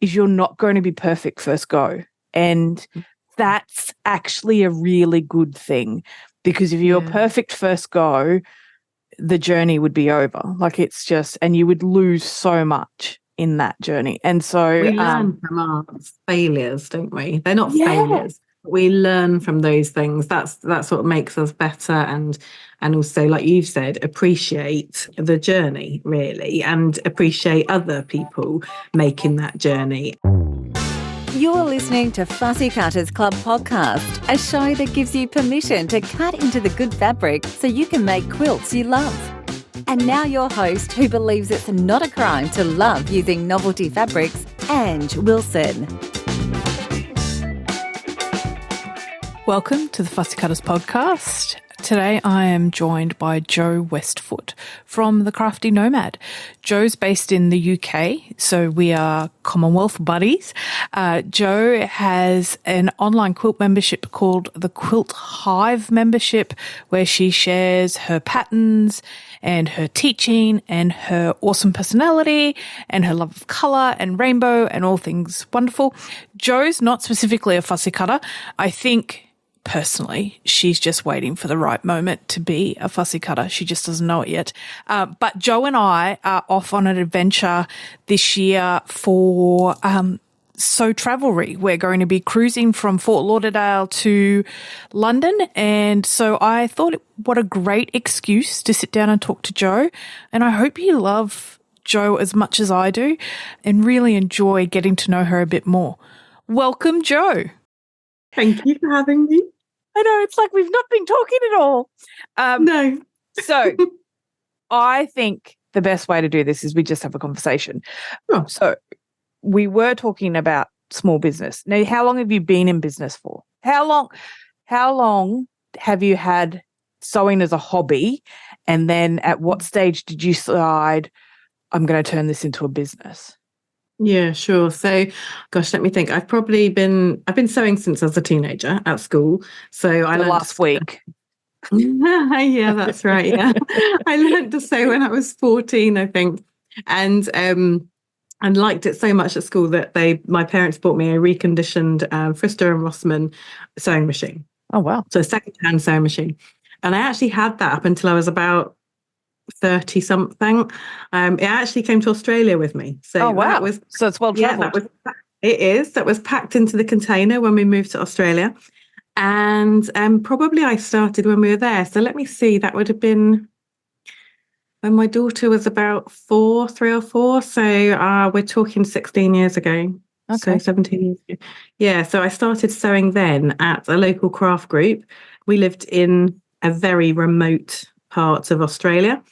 is you're not going to be perfect first go. And that's actually a really good thing, because if you're perfect first go, the journey would be over. Like, it's just, and you would lose so much in that journey. And so we learn from our failures, don't we? They're not failures. We learn from those things. That's what makes us better, and also, like you've said, appreciate the journey, really, and appreciate other people making that journey. You're listening to Fussy Cutters Club podcast, a show that gives you permission to cut into the good fabric so you can make quilts you love. And now your host, who believes it's not a crime to love using novelty fabrics, Ange Wilson. Welcome to the Fussy Cutters podcast. Today I am joined by Jo Westfoot from the Crafty Nomad. Jo's based in the UK, so we are Commonwealth buddies. Jo has an online quilt membership called the Quilt Hive membership, where she shares her patterns and her teaching and her awesome personality and her love of colour and rainbow and all things wonderful. Jo's not specifically a fussy cutter. I think personally, she's just waiting for the right moment to be a fussy cutter. She just doesn't know it yet. But Jo and I are off on an adventure this year for So Travelry. We're going to be cruising from Fort Lauderdale to London. And so I thought, what a great excuse to sit down and talk to Jo. And I hope you love Jo as much as I do and really enjoy getting to know her a bit more. Welcome, Jo. Thank you for having me. I know, it's like we've not been talking at all. No. So I think the best way to do this is we just have a conversation. Oh. So we were talking about small business. Now, how long have you been in business for? How long have you had sewing as a hobby? And then at what stage did you decide, I'm going to turn this into a business? Yeah, sure. So, gosh, let me think. I've been sewing since I was a teenager at school. So I learned last week. Yeah, that's right. Yeah, I learned to sew when I was 14, I think, and liked it so much at school that my parents bought me a reconditioned Frister and Rossmann sewing machine. Oh wow! So a second-hand sewing machine, and I actually had that up until I was about 30 something. It actually came to Australia with me. So wow. So it's well traveled. That was packed into the container when we moved to Australia. And probably I started when we were there. So let me see, that would have been when my daughter was about 3 or 4. So we're talking 16 years ago. Okay. So 17 years ago. Yeah, so I started sewing then at a local craft group. We lived in a very remote part of Australia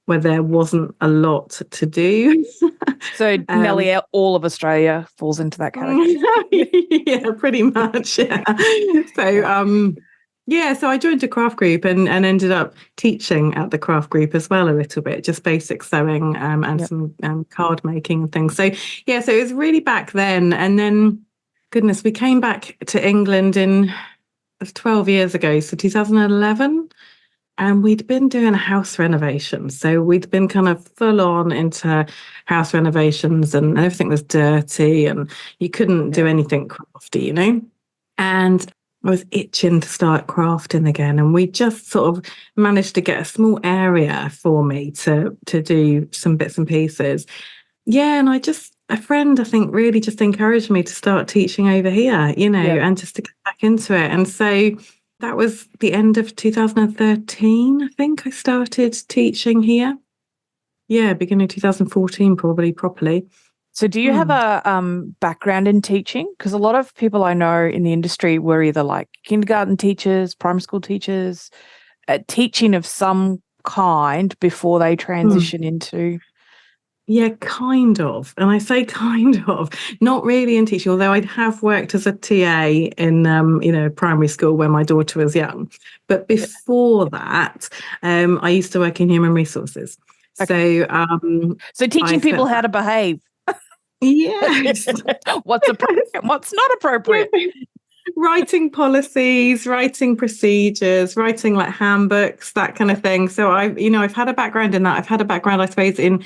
where there wasn't a lot to do. So nearly all of Australia falls into that category. Yeah, pretty much. Yeah. So I joined a craft group and ended up teaching at the craft group as well a little bit, just basic sewing and some card making and things. So yeah, so it was really back then. And then, goodness, we came back to England in 12 years ago, so 2011. And we'd been doing a house renovation. So we'd been kind of full on into house renovations and everything was dirty and you couldn't do anything crafty, you know? And I was itching to start crafting again. And we just sort of managed to get a small area for me to do some bits and pieces. Yeah, and a friend, I think, really just encouraged me to start teaching over here, you know, and just to get back into it. And so that was the end of 2013, I think I started teaching here. Yeah, beginning of 2014, probably properly. So do you have a background in teaching? Because a lot of people I know in the industry were either like kindergarten teachers, primary school teachers, teaching of some kind before they transition into... Yeah, kind of. And I say kind of, not really in teaching, although I have worked as a TA in, primary school when my daughter was young. But before that, I used to work in human resources. Okay. So teaching people how to behave. Yes. What's appropriate, what's not appropriate. Writing policies, writing procedures, writing like handbooks, that kind of thing. So I've had a background in that. I've had a background, I suppose, in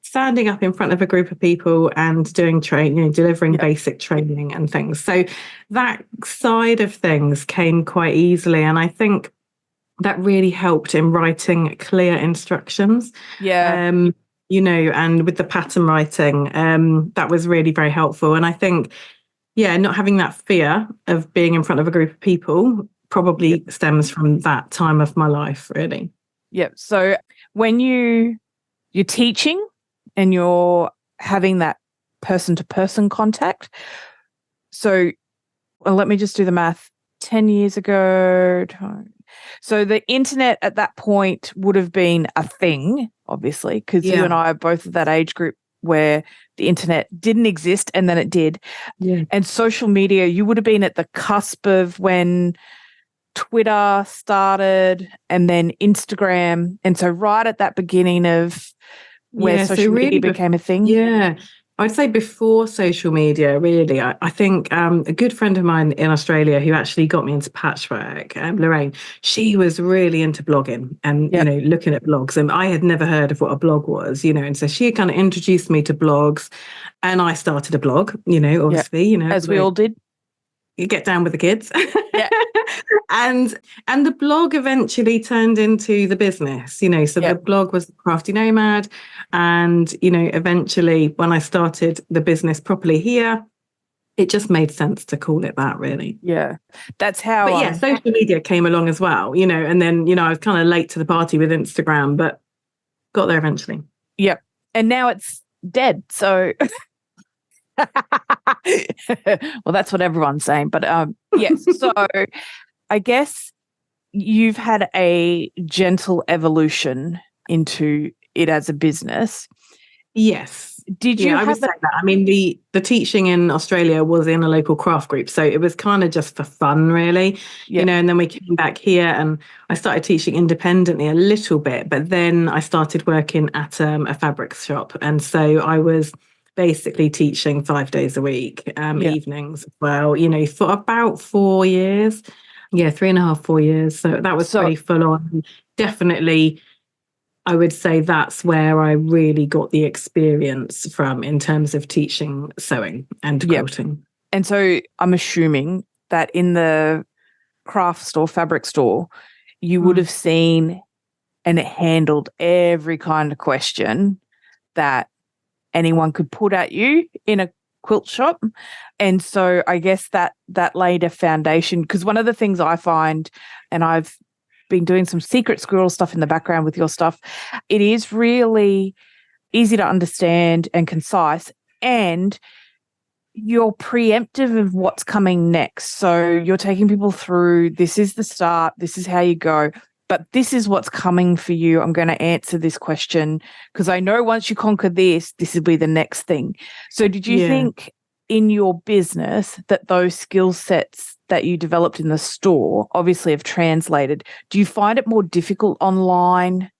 standing up in front of a group of people and doing training, delivering basic training and things. So that side of things came quite easily. And I think that really helped in writing clear instructions. And with the pattern writing, that was really very helpful. And I think, not having that fear of being in front of a group of people probably stems from that time of my life, really. Yep. So when you're teaching and you're having that person-to-person contact, so let me just do the math. 10 years ago, so the internet at that point would have been a thing, obviously, because you and I are both of that age group where the internet didn't exist and then it did. Yeah. And social media, you would have been at the cusp of when Twitter started and then Instagram. And so right at that beginning of where social media became a thing. Yeah. I'd say before social media, really. I think a good friend of mine in Australia who actually got me into patchwork, Lorraine, she was really into blogging and, looking at blogs. And I had never heard of what a blog was, and so she kind of introduced me to blogs and I started a blog, obviously, As we all did. You get down with the kids. Yeah. And the blog eventually turned into the business, so the blog was Crafty Nomad. And, eventually when I started the business properly here, it just made sense to call it that, really. Yeah. That's how. But social media came along as well, and then, I was kind of late to the party with Instagram, but got there eventually. Yep. And now it's dead. So. Well, that's what everyone's saying. But yes, so I guess you've had a gentle evolution into it as a business. Yes. Did you I would say that. I mean, the teaching in Australia was in a local craft group, so it was kind of just for fun, really. And then we came back here and I started teaching independently a little bit, but then I started working at a fabrics shop. And so I was basically teaching 5 days a week, evenings as well, for about 4 years. 3.5, 4 years. So that was pretty full on. Definitely, I would say that's where I really got the experience from in terms of teaching sewing and quilting. And so I'm assuming that in the craft store, fabric store, you would have seen and handled every kind of question that anyone could put at you in a quilt shop. And so I guess that laid a foundation, because one of the things I find, and I've been doing some secret squirrel stuff in the background with your stuff, it is really easy to understand and concise, and you're preemptive of what's coming next. So you're taking people through, this is the start, this is how you go, but this is what's coming for you. I'm going to answer this question because I know once you conquer this, this will be the next thing. So did you think in your business that those skill sets that you developed in the store obviously have translated? Do you find it more difficult online,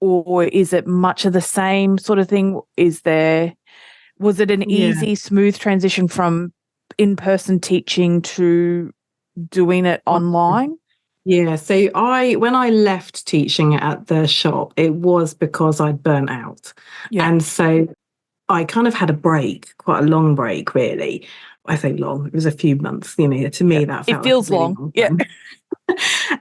or is it much of the same sort of thing? Was it an easy, smooth transition from in-person teaching to doing it online? Yeah, so when I left teaching at the shop, it was because I'd burnt out. Yeah. And so I kind of had a break, quite a long break, really. I say long, it was a few months, to me that felt it feels like long. Yeah.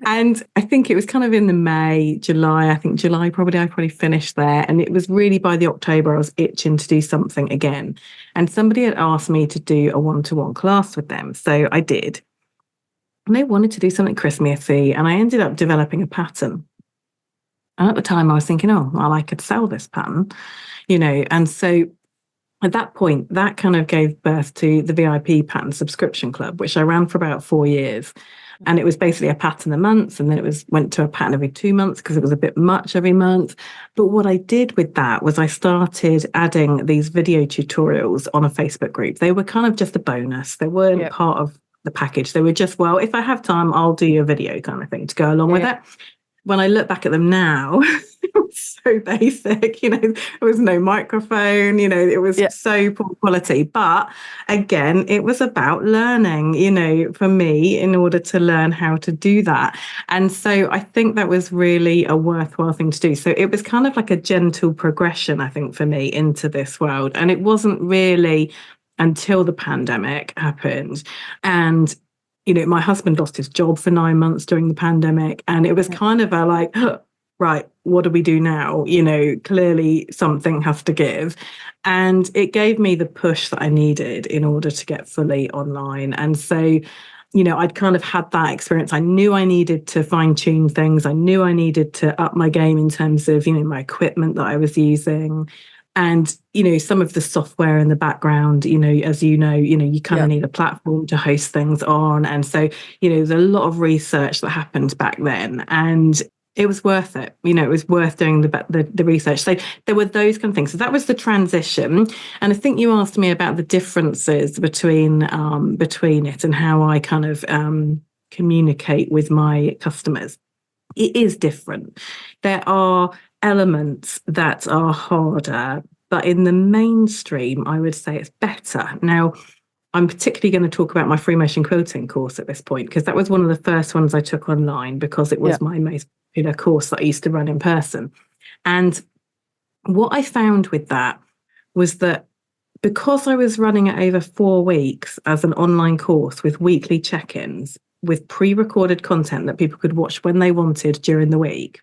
And I think it was kind of in the July I probably finished there. And it was really by the October I was itching to do something again. And somebody had asked me to do a one-to-one class with them. So I did. And they wanted to do something Christmassy, and I ended up developing a pattern. And at the time I was thinking, I could sell this pattern, and so at that point, that kind of gave birth to the VIP Pattern Subscription Club, which I ran for about 4 years. And it was basically a pattern a month, and then it went to a pattern every 2 months because it was a bit much every month. But what I did with that was I started adding these video tutorials on a Facebook group. They were kind of just a bonus. They weren't part of the package. They were just, if I have time, I'll do your video kind of thing to go along with it. when I look back at them now, it was so basic, there was no microphone, it was so poor quality. But again, it was about learning, for me, in order to learn how to do that. And so I think that was really a worthwhile thing to do. So it was kind of like a gentle progression, I think, for me into this world. And it wasn't really until the pandemic happened. And my husband lost his job for 9 months during the pandemic. And it was kind of right, what do we do now? Clearly something has to give. And it gave me the push that I needed in order to get fully online. And so, I'd kind of had that experience. I knew I needed to fine tune things. I knew I needed to up my game in terms of, my equipment that I was using. And, some of the software in the background, as you kind of need a platform to host things on. And so, there's a lot of research that happened back then. And it was worth it. It was worth doing the research. So there were those kind of things. So that was the transition. And I think you asked me about the differences between it and how I kind of communicate with my customers. It is different. There are elements that are harder, but in the mainstream, I would say it's better. Now, I'm particularly going to talk about my free motion quilting course at this point, because that was one of the first ones I took online, because it was my most popular course that I used to run in person. And what I found with that was that because I was running it over 4 weeks as an online course with weekly check-ins, with pre-recorded content that people could watch when they wanted during the week,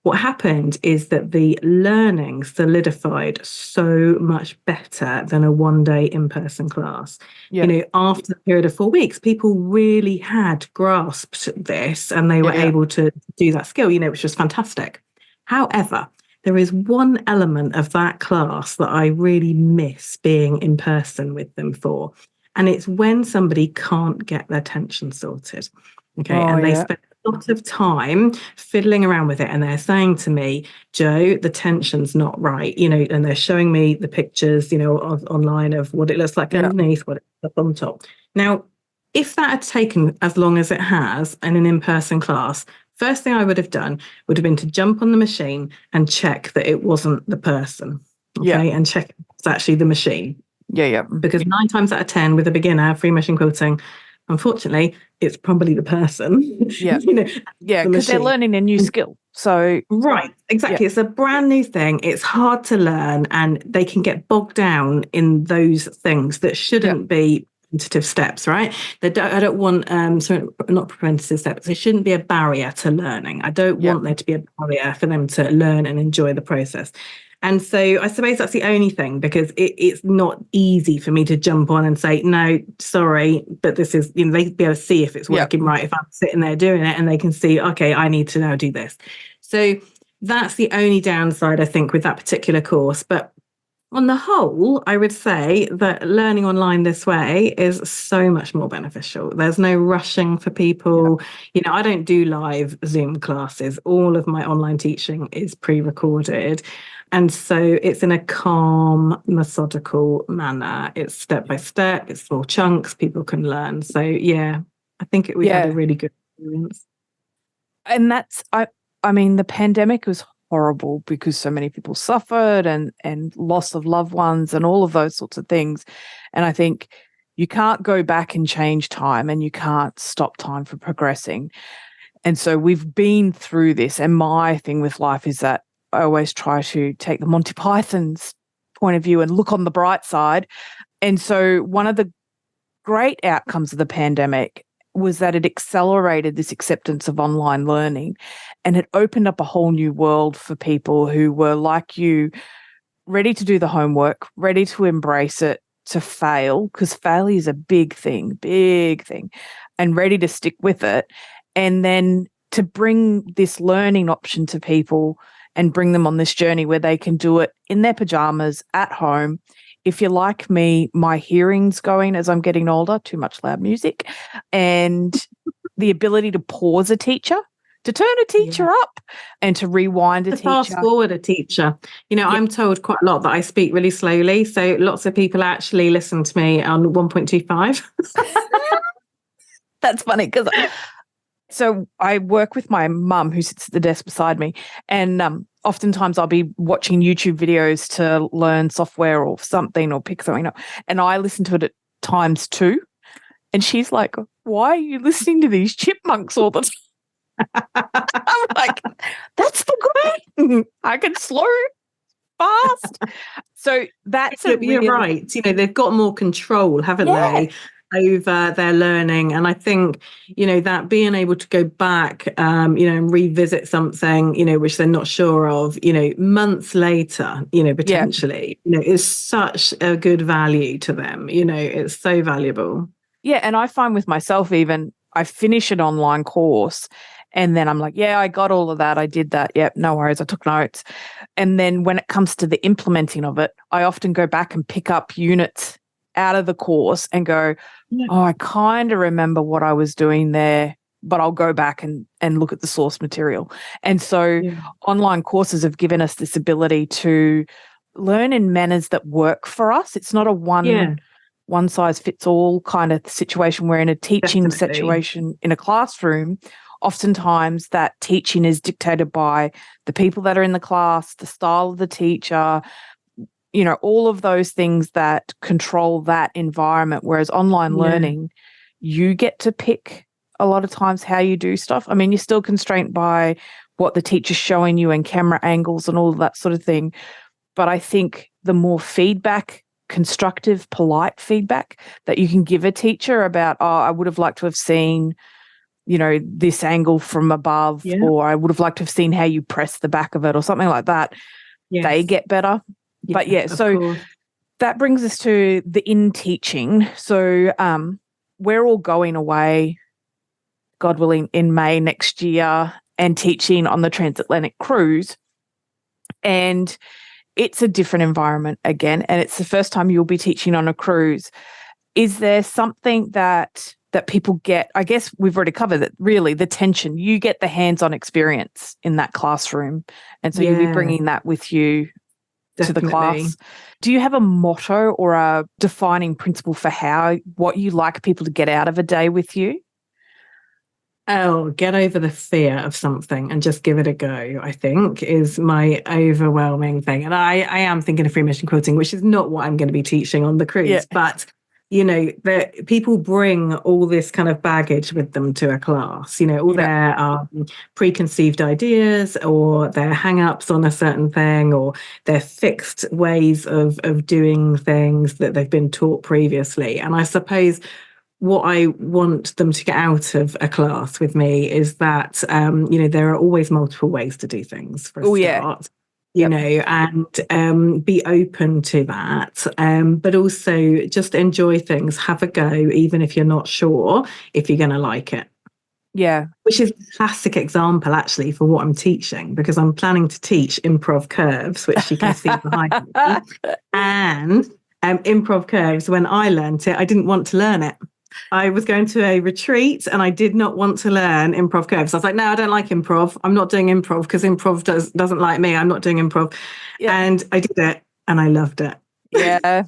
what happened is that the learning solidified so much better than a one-day in-person class. After the period of 4 weeks, people really had grasped this and they were able to do that skill, which was fantastic. However, there is one element of that class that I really miss being in person with them for. And it's when somebody can't get their tension sorted. They spend a lot of time fiddling around with it, and they're saying to me, Jo, the tension's not right, and they're showing me the pictures, online of what it looks like underneath, what it looks like on top. Now, if that had taken as long as it has in an in-person class, first thing I would have done would have been to jump on the machine and check that it wasn't the person, and check if it's actually the machine. Because 9 times out of 10 with a beginner free motion quilting, unfortunately, it's probably the person. Because they're learning a new skill. So right, exactly. It's a brand new thing. It's hard to learn, and they can get bogged down in those things that shouldn't be preventative steps, right? I don't want not preventative steps. There shouldn't be a barrier to learning. I don't want there to be a barrier for them to learn and enjoy the process. And so I suppose that's the only thing, because it's not easy for me to jump on and say, no, sorry, but this is, they'd be able to see if it's working right, if I'm sitting there doing it, and they can see, okay, I need to now do this. So that's the only downside, I think, with that particular course. But on the whole, I would say that learning online this way is so much more beneficial. There's no rushing for people. I don't do live Zoom classes. All of my online teaching is pre-recorded. And so it's in a calm, methodical manner. It's step by step. It's small chunks. People can learn. So, I think we had a really good experience. And that's, I mean, the pandemic was horrible because so many people suffered and loss of loved ones and all of those sorts of things. And I think you can't go back and change time, and you can't stop time from progressing. And so we've been through this. And my thing with life is that I always try to take the Monty Python's point of view and look on the bright side. And so one of the great outcomes of the pandemic was that it accelerated this acceptance of online learning, and it opened up a whole new world for people who were like you, ready to do the homework, ready to embrace it, to fail, because failure is a big thing, and ready to stick with it. And then to bring this learning option to people and bring them on this journey where they can do it in their pajamas at home. If you're like me, my hearing's going as I'm getting older, too much loud music, and the ability to pause a teacher, to turn a teacher up, and to rewind a teacher. Fast forward a teacher. I'm told quite a lot that I speak really slowly, so lots of people actually listen to me on 1.25. That's funny, because So I work with my mum who sits at the desk beside me, and oftentimes I'll be watching YouTube videos to learn software or something or pick something up, and I listen to it at times too. And she's like, "Why are you listening to these chipmunks all the time?" I'm like, "That's the way. I can slow fast." So that's You're right. They've got more control, haven't they, over their learning. And I think, that being able to go back, and revisit something, which they're not sure of, months later, potentially, is such a good value to them. It's so valuable. Yeah. And I find with myself, even I finish an online course and then I'm like, yeah, I got all of that. I did that. Yep. No worries. I took notes. And then when it comes to the implementing of it, I often go back and pick up units out of the course and go, oh, I kind of remember what I was doing there, but I'll go back and look at the source material. And so online courses have given us this ability to learn in manners that work for us. It's not a one size fits all kind of situation where in a teaching situation in a classroom, oftentimes that teaching is dictated by the people that are in the class, the style of the teacher, all of those things that control that environment. Whereas online learning, you get to pick a lot of times how you do stuff. I mean, you're still constrained by what the teacher's showing you and camera angles and all of that sort of thing. But I think the more feedback, constructive, polite feedback that you can give a teacher about, oh, I would have liked to have seen, this angle from above, or I would have liked to have seen how you press the back of it or something like that. They get better. But so that brings us to the in teaching. So we're all going away, God willing, in May next year and teaching on the transatlantic cruise. And it's a different environment again. And it's the first time you'll be teaching on a cruise. Is there something that people get? I guess we've already covered that, really, the tension. You get the hands-on experience in that classroom. And so you'll be bringing that with you to the class. Do you have a motto or a defining principle for what you like people to get out of a day with you? Oh, get over the fear of something and just give it a go, I think, is my overwhelming thing. And I am thinking of free mission quilting, which is not what I'm going to be teaching on the cruise, but people bring all this kind of baggage with them to a class, all their preconceived ideas or their hang-ups on a certain thing or their fixed ways of doing things that they've been taught previously. And I suppose what I want them to get out of a class with me is that, there are always multiple ways to do things for a start. And be open to that, but also just enjoy things, have a go, even if you're not sure if you're going to like it. Yeah. Which is a classic example, actually, for what I'm teaching, because I'm planning to teach improv curves, which you can see behind me. And improv curves, when I learned it, I didn't want to learn it. I was going to a retreat and I did not want to learn improv curves. I was like, no, I don't like improv. I'm not doing improv because improv doesn't like me. I'm not doing improv. And I did it and I loved it. Yeah.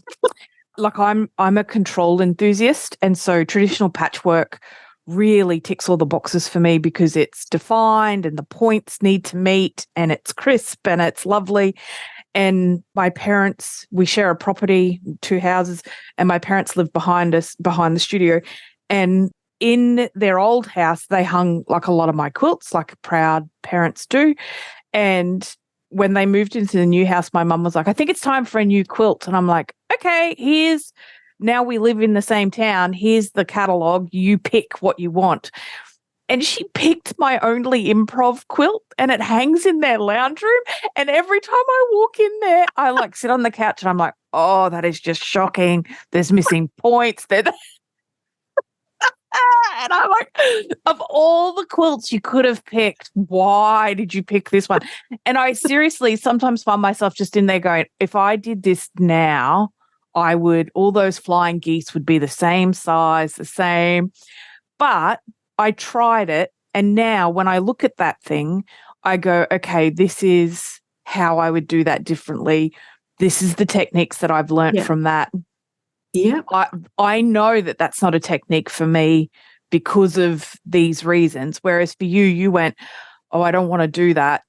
Like I'm a control enthusiast. And so traditional patchwork really ticks all the boxes for me because it's defined and the points need to meet and it's crisp and it's lovely. And my parents, we share a property, 2 houses, and my parents live behind us, behind the studio. And in their old house, they hung like a lot of my quilts, like proud parents do. And when they moved into the new house, my mum was like, I think it's time for a new quilt. And I'm like, okay, now we live in the same town. Here's the catalogue. You pick what you want. And she picked my only improv quilt and it hangs in their lounge room. And every time I walk in there, I sit on the couch and I'm like, oh, that is just shocking. There's missing points. And I'm like, of all the quilts you could have picked, why did you pick this one? And I seriously sometimes find myself just in there going, if I did this now, all those flying geese would be the same size, the same. But I tried it, and now when I look at that thing, I go, okay, this is how I would do that differently. This is the techniques that I've learned from that. Yeah. I know that that's not a technique for me because of these reasons. Whereas for you, you went, oh, I don't want to do that.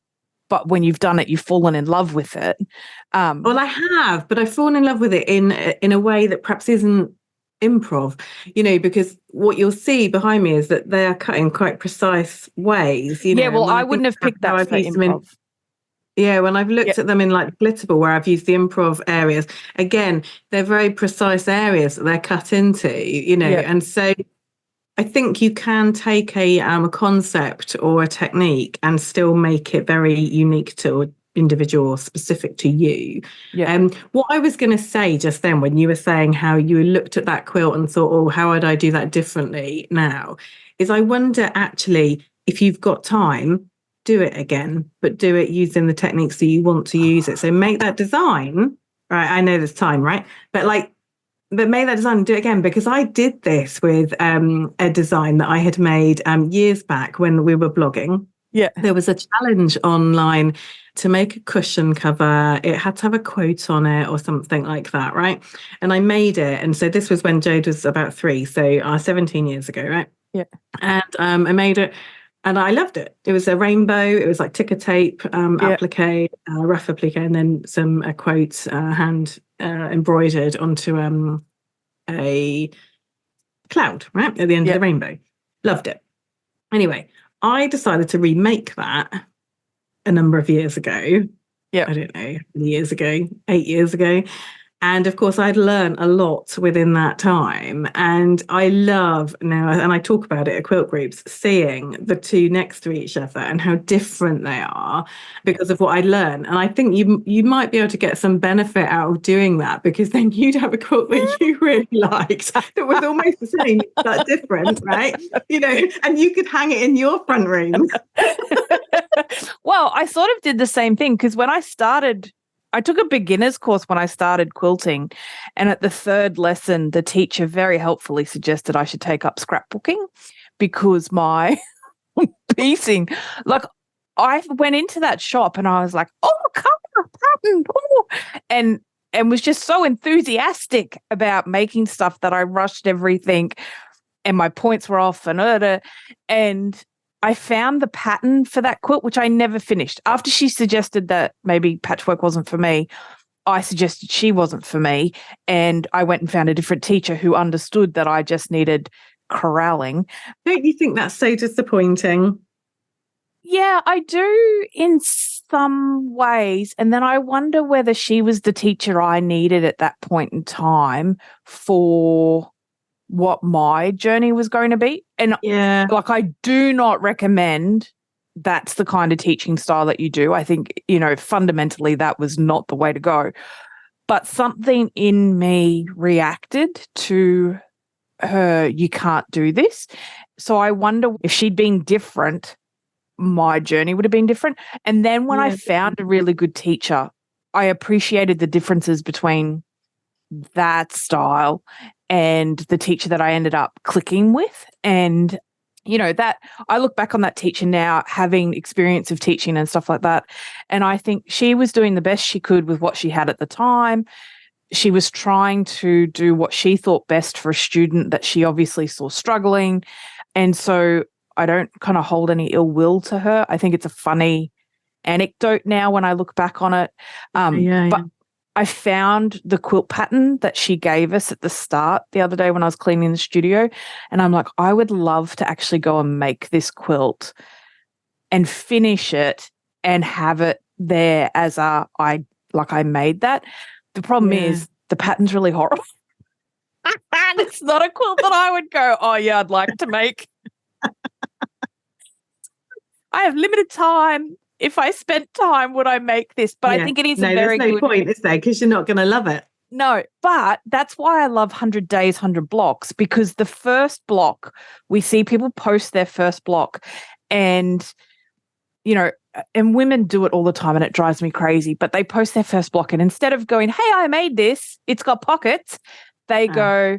But when you've done it, you've fallen in love with it. Well, I have, but I've fallen in love with it in a way that perhaps isn't improv, because what you'll see behind me is that they are cut in quite precise ways. Well, I wouldn't have picked that for improv. When I've looked at them in like Glitterable, where I've used the improv areas, again, they're very precise areas that they're cut into, and so I think you can take a concept or a technique and still make it very unique to an individual or specific to you. What I was going to say just then, when you were saying how you looked at that quilt and thought, oh, how would I do that differently now, is I wonder actually if you've got time, do it again, but do it using the techniques that you want to use it. So make that design, right? I know there's time, right? But make that design and do it again, because I did this with a design that I had made years back when we were blogging. There was a challenge online to make a cushion cover. It had to have a quote on it or something like that, right? And I made it. And so this was when Jade was about 3, so 17 years ago, right? And I made it. And I loved it. It was a rainbow. It was like ticker tape, applique, rough applique, and then some quotes hand embroidered onto a cloud, right, at the end of the rainbow. Loved it. Anyway, I decided to remake that a number of years ago. I don't know, how many years ago, 8 years ago. And of course, I'd learned a lot within that time. And I love now, and I talk about it at quilt groups, seeing the two next to each other and how different they are because of what I learned. And I think you might be able to get some benefit out of doing that, because then you'd have a quilt that you really liked that was almost the same, but different, right? And you could hang it in your front room. Well, I sort of did the same thing, because when I took a beginner's course when I started quilting, and at the 3rd lesson, the teacher very helpfully suggested I should take up scrapbooking, because my piecing, I went into that shop and I was like, oh, colour, pattern, oh, and was just so enthusiastic about making stuff that I rushed everything, and my points were off and I found the pattern for that quilt, which I never finished. After she suggested that maybe patchwork wasn't for me, I suggested she wasn't for me. And I went and found a different teacher who understood that I just needed corralling. Don't you think that's so disappointing? Yeah, I do in some ways. And then I wonder whether she was the teacher I needed at that point in time for what my journey was going to be. And I do not recommend that's the kind of teaching style that you do. I think, fundamentally that was not the way to go. But something in me reacted to her, you can't do this. So I wonder if she'd been different, my journey would have been different. And then when I found a really good teacher, I appreciated the differences between that style and the teacher that I ended up clicking with. And, that I look back on that teacher now, having experience of teaching and stuff like that. And I think she was doing the best she could with what she had at the time. She was trying to do what she thought best for a student that she obviously saw struggling. And so I don't kind of hold any ill will to her. I think it's a funny anecdote now when I look back on it. But I found the quilt pattern that she gave us at the start the other day when I was cleaning the studio. And I'm like, I would love to actually go and make this quilt and finish it and have it there as I made that. The problem is the pattern's really horrible. And it's not a quilt that I would go, oh yeah, I'd like to make. I have limited time. If I spent time, would I make this? But I think it is a very good... there's no point, is there? Because you're not going to love it. No, but that's why I love 100 Days, 100 Blocks, because the first block, we see people post their first block and, and women do it all the time and it drives me crazy, but they post their first block and instead of going, hey, I made this, it's got pockets, they go,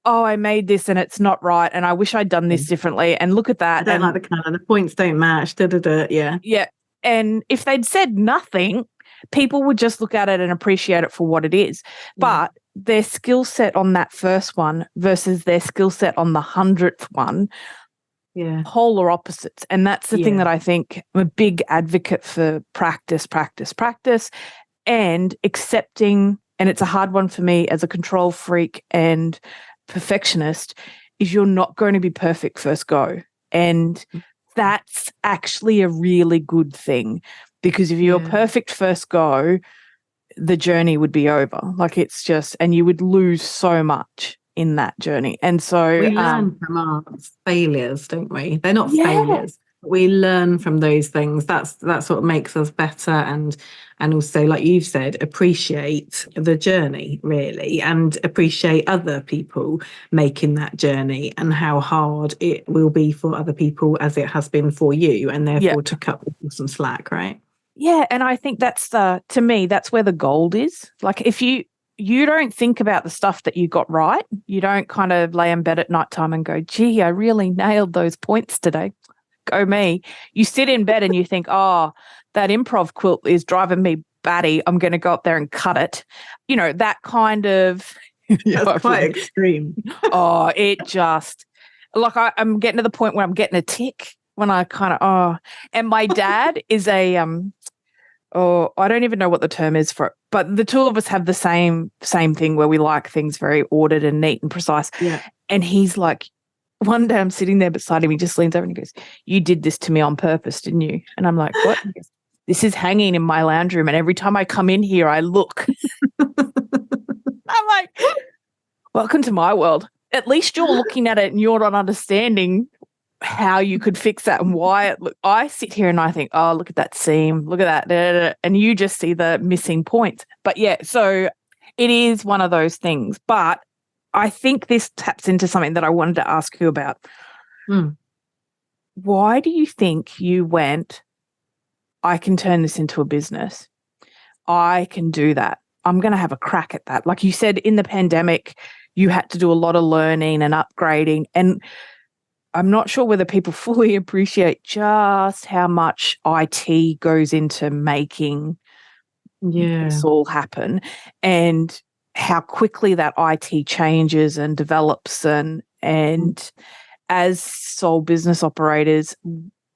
oh, I made this and it's not right and I wish I'd done this differently and look at that. I don't like the colour, the points don't match, Yeah. And if they'd said nothing, people would just look at it and appreciate it for what it is. But their skill set on that first one versus their skill set on the 100th one, polar opposites. And that's the thing that I think I'm a big advocate for: practice, practice, practice, and accepting. And it's a hard one for me as a control freak and perfectionist, is you're not going to be perfect first go. And that's actually a really good thing, because if you're perfect first go, the journey would be over. Like, it's just, and you would lose so much in that journey. And so we learn from our failures, don't we? They're not failures. We learn from those things. That's what makes us better, and also, like you've said, appreciate the journey, really, and appreciate other people making that journey and how hard it will be for other people as it has been for you, and therefore to cut people some slack, right? Yeah, and I think that's to me, that's where the gold is. Like, if you don't think about the stuff that you got right, you don't kind of lay in bed at nighttime and go, gee, I really nailed those points today. Go me. You sit in bed and you think, oh, that improv quilt is driving me batty. I'm going to go up there and cut it. You know, that kind of. That's quite extreme. Oh, it just, like, I'm getting to the point where I'm getting a tick when I kind of, and my dad is a, I don't even know what the term is for it, but the two of us have the same thing where we like things very ordered and neat and precise. Yeah. And he's like, one day I'm sitting there beside him, he just leans over and he goes, you did this to me on purpose, didn't you? And I'm like, what? He goes, this is hanging in my lounge room, and every time I come in here, I look. I'm like, welcome to my world. At least you're looking at it and you're not understanding how you could fix that and why. I sit here and I think, oh, look at that seam, look at that, da, da, da, and you just see the missing points. But yeah, so it is one of those things. But I think this taps into something that I wanted to ask you about. Why do you think you went, I can turn this into a business? I can do that. I'm going to have a crack at that. Like you said, in the pandemic, you had to do a lot of learning and upgrading. And I'm not sure whether people fully appreciate just how much IT goes into making this all happen, and how quickly that IT changes and develops, and as sole business operators,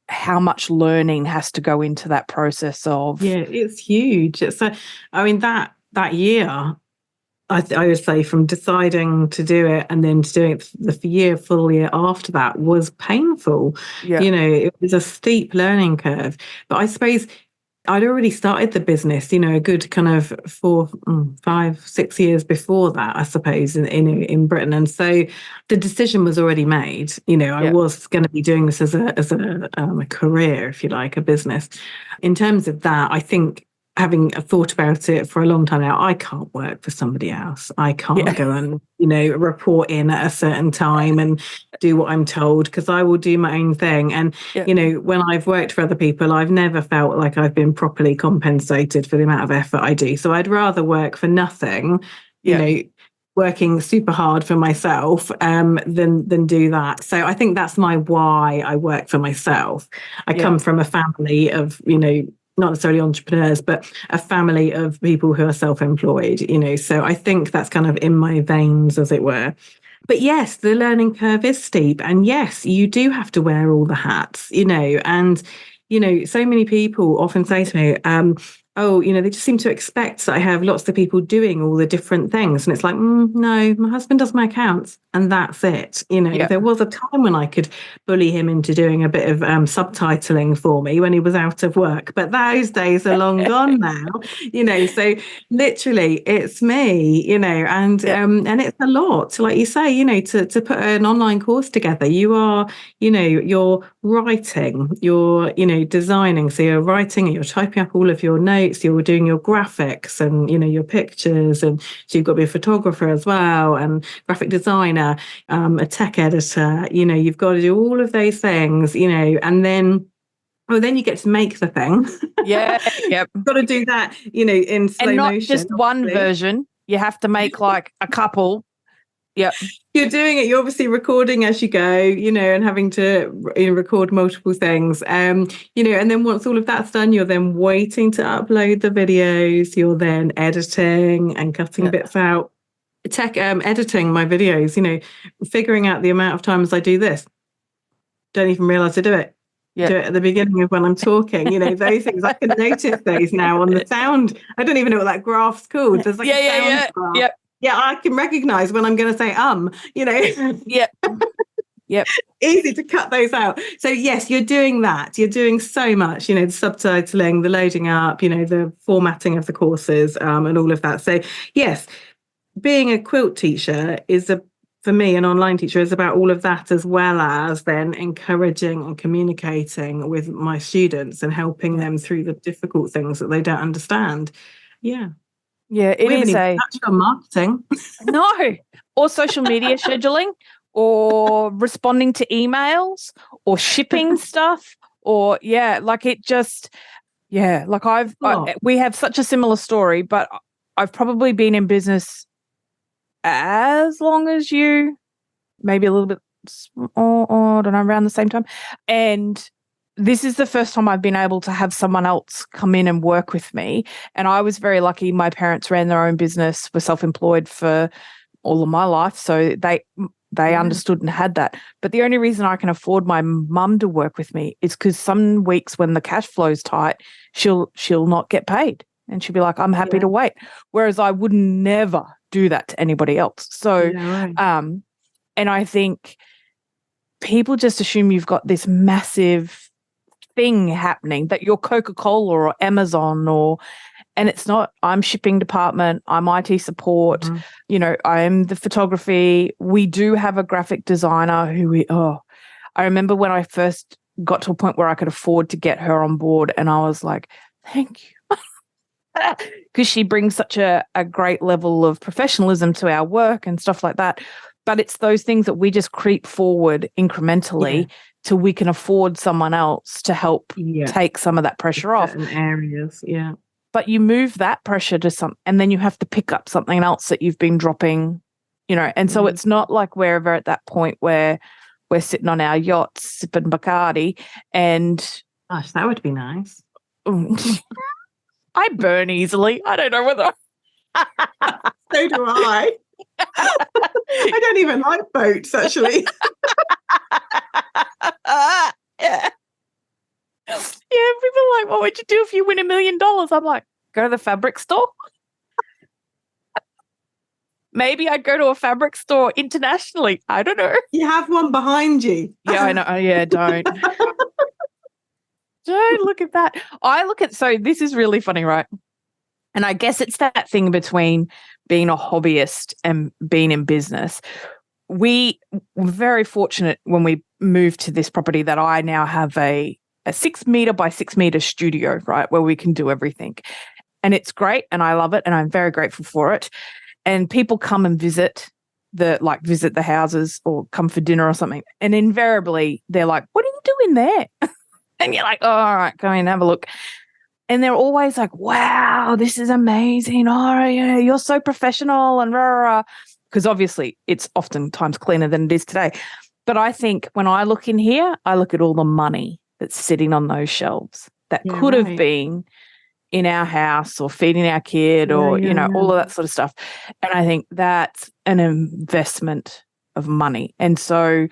how much learning has to go into that process of. Yeah, it's huge. I mean, that year, I would say, from deciding to do it and then to doing it the full year after that, was painful. Yeah. You know, it was a steep learning curve. But I suppose I'd already started the business, you know, a good kind of 4, 5, 6 years before that, I suppose, in Britain. And so the decision was already made. You know, I was going to be doing this as a career, if you like, a business. In terms of that, I think, having thought about it for a long time now, I can't work for somebody else. I can't go and, you know, report in at a certain time and do what I'm told, because I will do my own thing. And, you know, when I've worked for other people, I've never felt like I've been properly compensated for the amount of effort I do. So I'd rather work for nothing, you know, working super hard for myself than do that. So I think that's why I work for myself. I come from a family of, you know, not necessarily entrepreneurs, but a family of people who are self-employed, you know, so I think that's kind of in my veins, as it were. But yes, the learning curve is steep. And yes, you do have to wear all the hats, you know, and, you know, so many people often say to me, oh, you know, they just seem to expect that I have lots of people doing all the different things. And it's like, no, my husband does my accounts and that's it. You know, there was a time when I could bully him into doing a bit of subtitling for me when he was out of work. But those days are long gone now, you know, so literally it's me, you know, and it's a lot, like you say, you know, to put an online course together. You are, you know, you're writing, you're, you know, designing. So you're writing and you're typing up all of your notes. You're doing your graphics and, you know, your pictures, and so you've got to be a photographer as well, and graphic designer, a tech editor. You know, you've got to do all of those things, you know, and then you get to make the thing. You've got to do that, you know, in slow motion. And not just one version. You have to make like a couple. Yep. You're doing it. You're obviously recording as you go, you know, and having to record multiple things. You know, and then once all of that's done, you're then waiting to upload the videos. You're then editing and cutting bits out. tech editing my videos, figuring out the amount of times I do this. Don't even realize I do it. Yeah. Do it at the beginning of when I'm talking, those things. I can notice those now on the sound. I don't even know what that graph's called. There's like a sound graph. Yep. Yeah, I can recognize when I'm going to say, Yep. Yep. Easy to cut those out. So yes, you're doing that. You're doing so much, the subtitling, the loading up, the formatting of the courses, and all of that. So yes, being a quilt teacher for me, an online teacher is about all of that, as well as then encouraging and communicating with my students and helping them through the difficult things that they don't understand. Yeah. Yeah, it is touched on marketing. No, or social media scheduling, or responding to emails, or shipping stuff, or we have such a similar story, but I've probably been in business as long as you, maybe a little bit, or I don't know, around the same time. And this is the first time I've been able to have someone else come in and work with me. And I was very lucky. My parents ran their own business, were self-employed for all of my life. So they understood and had that. But the only reason I can afford my mum to work with me is because some weeks when the cash flow's tight, she'll not get paid. And she'll be like, I'm happy to wait. Whereas I would never do that to anybody else. So, and I think people just assume you've got this massive thing happening, that you're Coca-Cola or Amazon, and it's not. I'm shipping department, I'm IT support, I'm the photography. We do have a graphic designer I remember when I first got to a point where I could afford to get her on board, and I was like, thank you. Because she brings such a great level of professionalism to our work and stuff like that. But it's those things that we just creep forward incrementally till we can afford someone else to help take some of that pressure off. In areas, But you move that pressure to and then you have to pick up something else that you've been dropping, and so it's not like we're ever at that point where we're sitting on our yachts sipping Bacardi and... Gosh, that would be nice. I burn easily. I don't know whether... So do I. I don't even like boats, actually. Yeah, people are like, what would you do if you win $1 million? I'm like, go to the fabric store. Maybe I'd go to a fabric store internationally. I don't know. You have one behind you. Yeah, I know. Yeah, don't. Don't look at that. So this is really funny, right? And I guess it's that thing between being a hobbyist and being in business. We were very fortunate when we moved to this property that I now have a 6 meter by 6 meter studio, right, where we can do everything. And it's great and I love it and I'm very grateful for it. And people come and visit the houses or come for dinner or something. And invariably they're like, what are you doing there? And you're like, oh, all right, go in and have a look. And they're always like, wow, this is amazing. Oh, yeah, you're so professional and rah. Because obviously it's oftentimes cleaner than it is today. But I think when I look in here, I look at all the money that's sitting on those shelves that could have been in our house or feeding our kid or, all of that sort of stuff. And I think that's an investment of money. And so,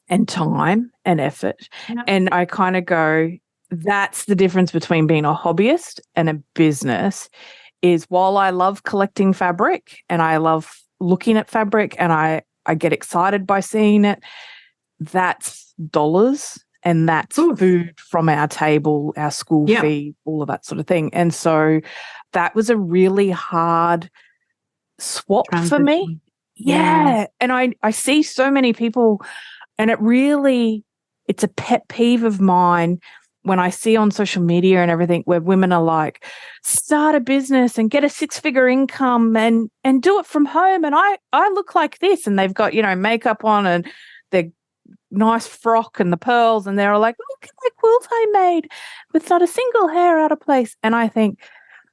and time and effort. Yeah. And I kind of go, that's the difference between being a hobbyist and a business is while I love collecting fabric and I love looking at fabric and I get excited by seeing it, that's dollars and that's food from our table, our school fee, all of that sort of thing. And so that was a really hard swap for me. Yeah. And I see so many people and it's a pet peeve of mine when I see on social media and everything where women are like, start a business and get a 6-figure income and do it from home. And I look like this and they've got, makeup on and their nice frock and the pearls. And they're like, look at my quilt I made with not a single hair out of place. And I think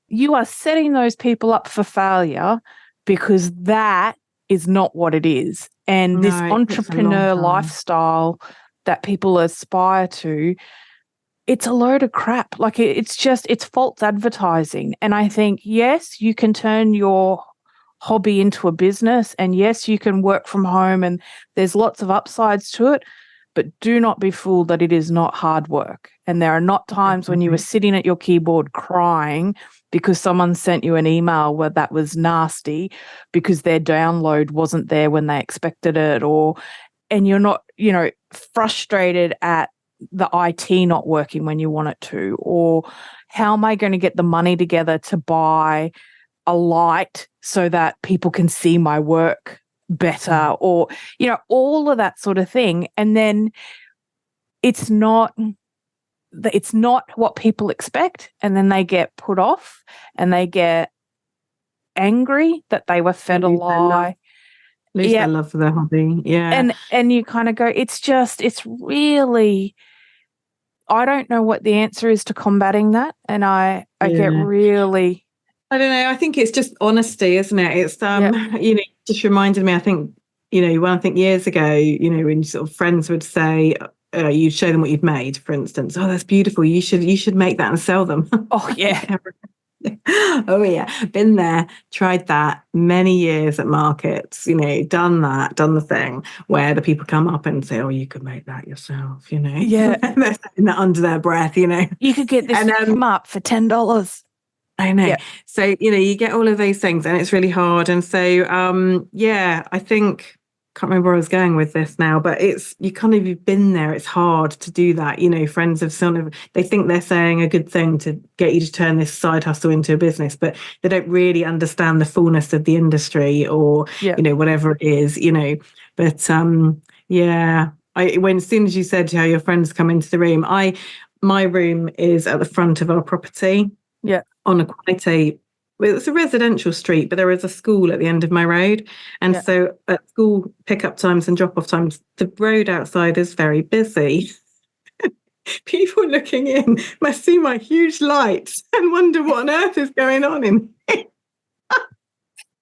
you are setting those people up for failure because that is not what it is. And this entrepreneur lifestyle that people aspire to, it's a load of crap. Like it's false advertising. And I think, yes, you can turn your hobby into a business. And yes, you can work from home and there's lots of upsides to it, but do not be fooled that it is not hard work. And there are not times when you were sitting at your keyboard crying because someone sent you an email where that was nasty because their download wasn't there when they expected it, and you're not, frustrated at the IT not working when you want it to, or how am I going to get the money together to buy a light so that people can see my work better, or, all of that sort of thing. And then it's not what people expect. And then they get put off and they get angry that they were fed a lie. Lose their love for their hobby. Yeah. And you kind of go, it's really, I don't know what the answer is to combating that. And I get really, I don't know. I think it's just honesty, isn't it? It's just reminded me, I think, when I think years ago, when sort of friends would say, you'd show them what you'd made, for instance. Oh, that's beautiful. You should make that and sell them. Oh, yeah. Oh, yeah. Been there, tried that many years at markets, done the thing where the people come up and say, oh, you could make that yourself, Yeah. And they're saying that under their breath, You could get this come up for $10. I know. Yeah. So, you get all of those things and it's really hard. And so, I think, can't remember where I was going with this now, but you've been there. It's hard to do that. Friends have they think they're saying a good thing to get you to turn this side hustle into a business, but they don't really understand the fullness of the industry or, whatever it is, but, when as soon as you said how your friends come into the room, my room is at the front of our property. Yeah. On it's a residential street, but there is a school at the end of my road. And so at school pickup times and drop-off times, the road outside is very busy. People looking in must see my huge lights and wonder what on earth is going on in here.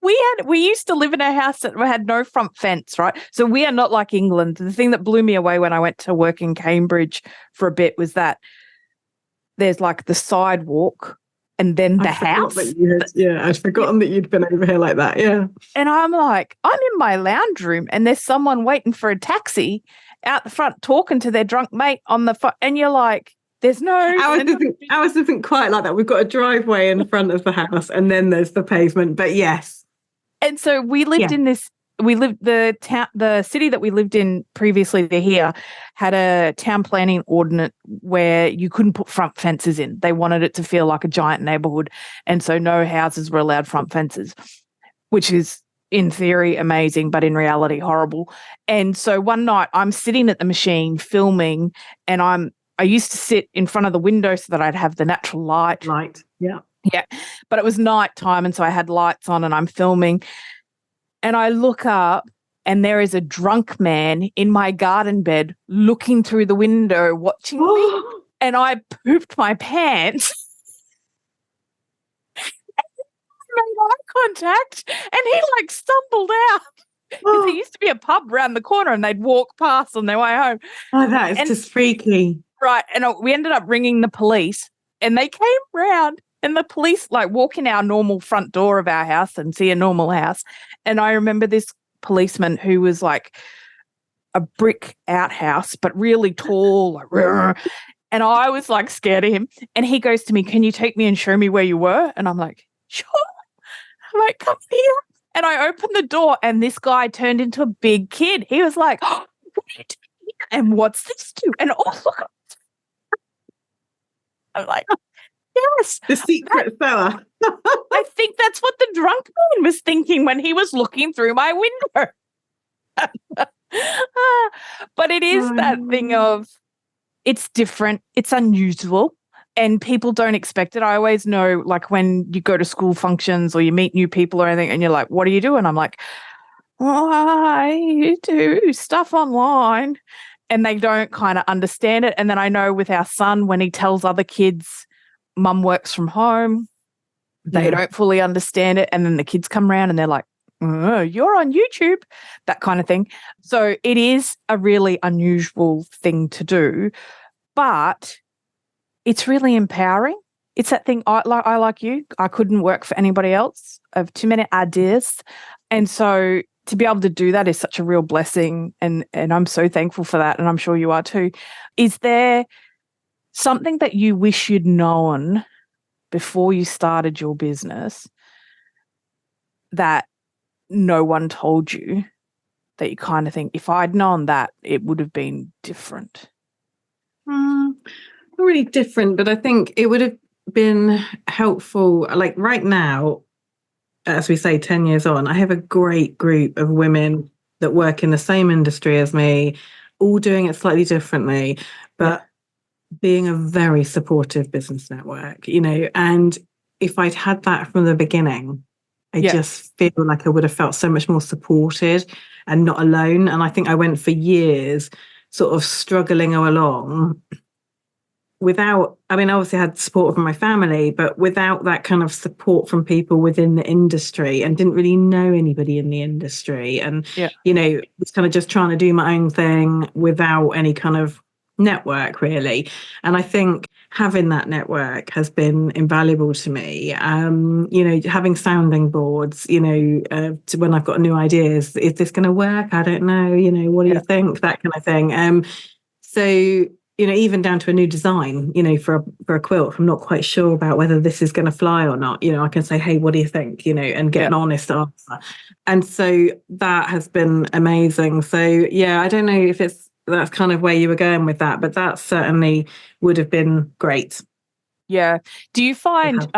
We used to live in a house that had no front fence, right? So we are not like England. The thing that blew me away when I went to work in Cambridge for a bit was that there's like the sidewalk and then the house. I'd forgotten that you'd been over here like that. Yeah. And I'm like, I'm in my lounge room and there's someone waiting for a taxi out the front talking to their drunk mate on the phone. And you're like, there's no... Ours isn't quite like that. We've got a driveway in front of the house and then there's the pavement. But yes. And so we lived in this... the city that we lived in previously to here had a town planning ordinance where you couldn't put front fences in. They wanted it to feel like a giant neighborhood. And so no houses were allowed front fences, which is in theory amazing, but in reality horrible. And so one night I'm sitting at the machine filming and I used to sit in front of the window so that I'd have the natural light. Yeah. Yeah. But it was nighttime and so I had lights on and I'm filming. And I look up and there is a drunk man in my garden bed looking through the window, watching me. And I pooped my pants. And he made eye contact and he like stumbled out. Because there used to be a pub around the corner and they'd walk past on their way home. Oh, that is just freaky. Right. And we ended up ringing the police and they came round. And the police like walk in our normal front door of our house and see a normal house. And I remember this policeman who was like a brick outhouse, but really tall. Like, and I was like scared of him. And he goes to me, can you take me and show me where you were? And I'm like, sure. I'm like, come here. And I opened the door and this guy turned into a big kid. He was like, oh, what are you doing here? And what's this do? And look. I'm like, yes. The secret cellar. I think that's what the drunk man was thinking when he was looking through my window. But it is that thing of it's different, it's unusual, and people don't expect it. I always know, like when you go to school functions or you meet new people or anything and you're like, what do you do? And I'm like, oh, I do stuff online. And they don't kind of understand it. And then I know with our son, when he tells other kids, mum works from home, they don't fully understand it. And then the kids come around and they're like, oh, you're on YouTube, that kind of thing. So it is a really unusual thing to do, but it's really empowering. it's that thing. I like you. I couldn't work for anybody else. I have too many ideas, and so to be able to do that is such a real blessing, and I'm so thankful for that, and I'm sure you are too. Is there something that you wish you'd known before you started your business that no one told you, that you kind of think, if I'd known that, it would have been different? Not really different, but I think it would have been helpful. Like right now, as we say, 10 years on, I have a great group of women that work in the same industry as me, all doing it slightly differently, but being a very supportive business network, and if I'd had that from the beginning, I just feel like I would have felt so much more supported and not alone. And I think I went for years sort of struggling along without, I mean, obviously I had support from my family, but without that kind of support from people within the industry, and didn't really know anybody in the industry. And, was kind of just trying to do my own thing without any kind of network really. And I think having that network has been invaluable to me. Having sounding boards, to when I've got new ideas, is this going to work? I don't know, what do you think? That kind of thing. So even down to a new design, for a quilt, I'm not quite sure about whether this is going to fly or not. I can say, hey, what do you think? And get an honest answer. And so that has been amazing. So I don't know if that's kind of where you were going with that, but that certainly would have been great. Yeah. Do you find,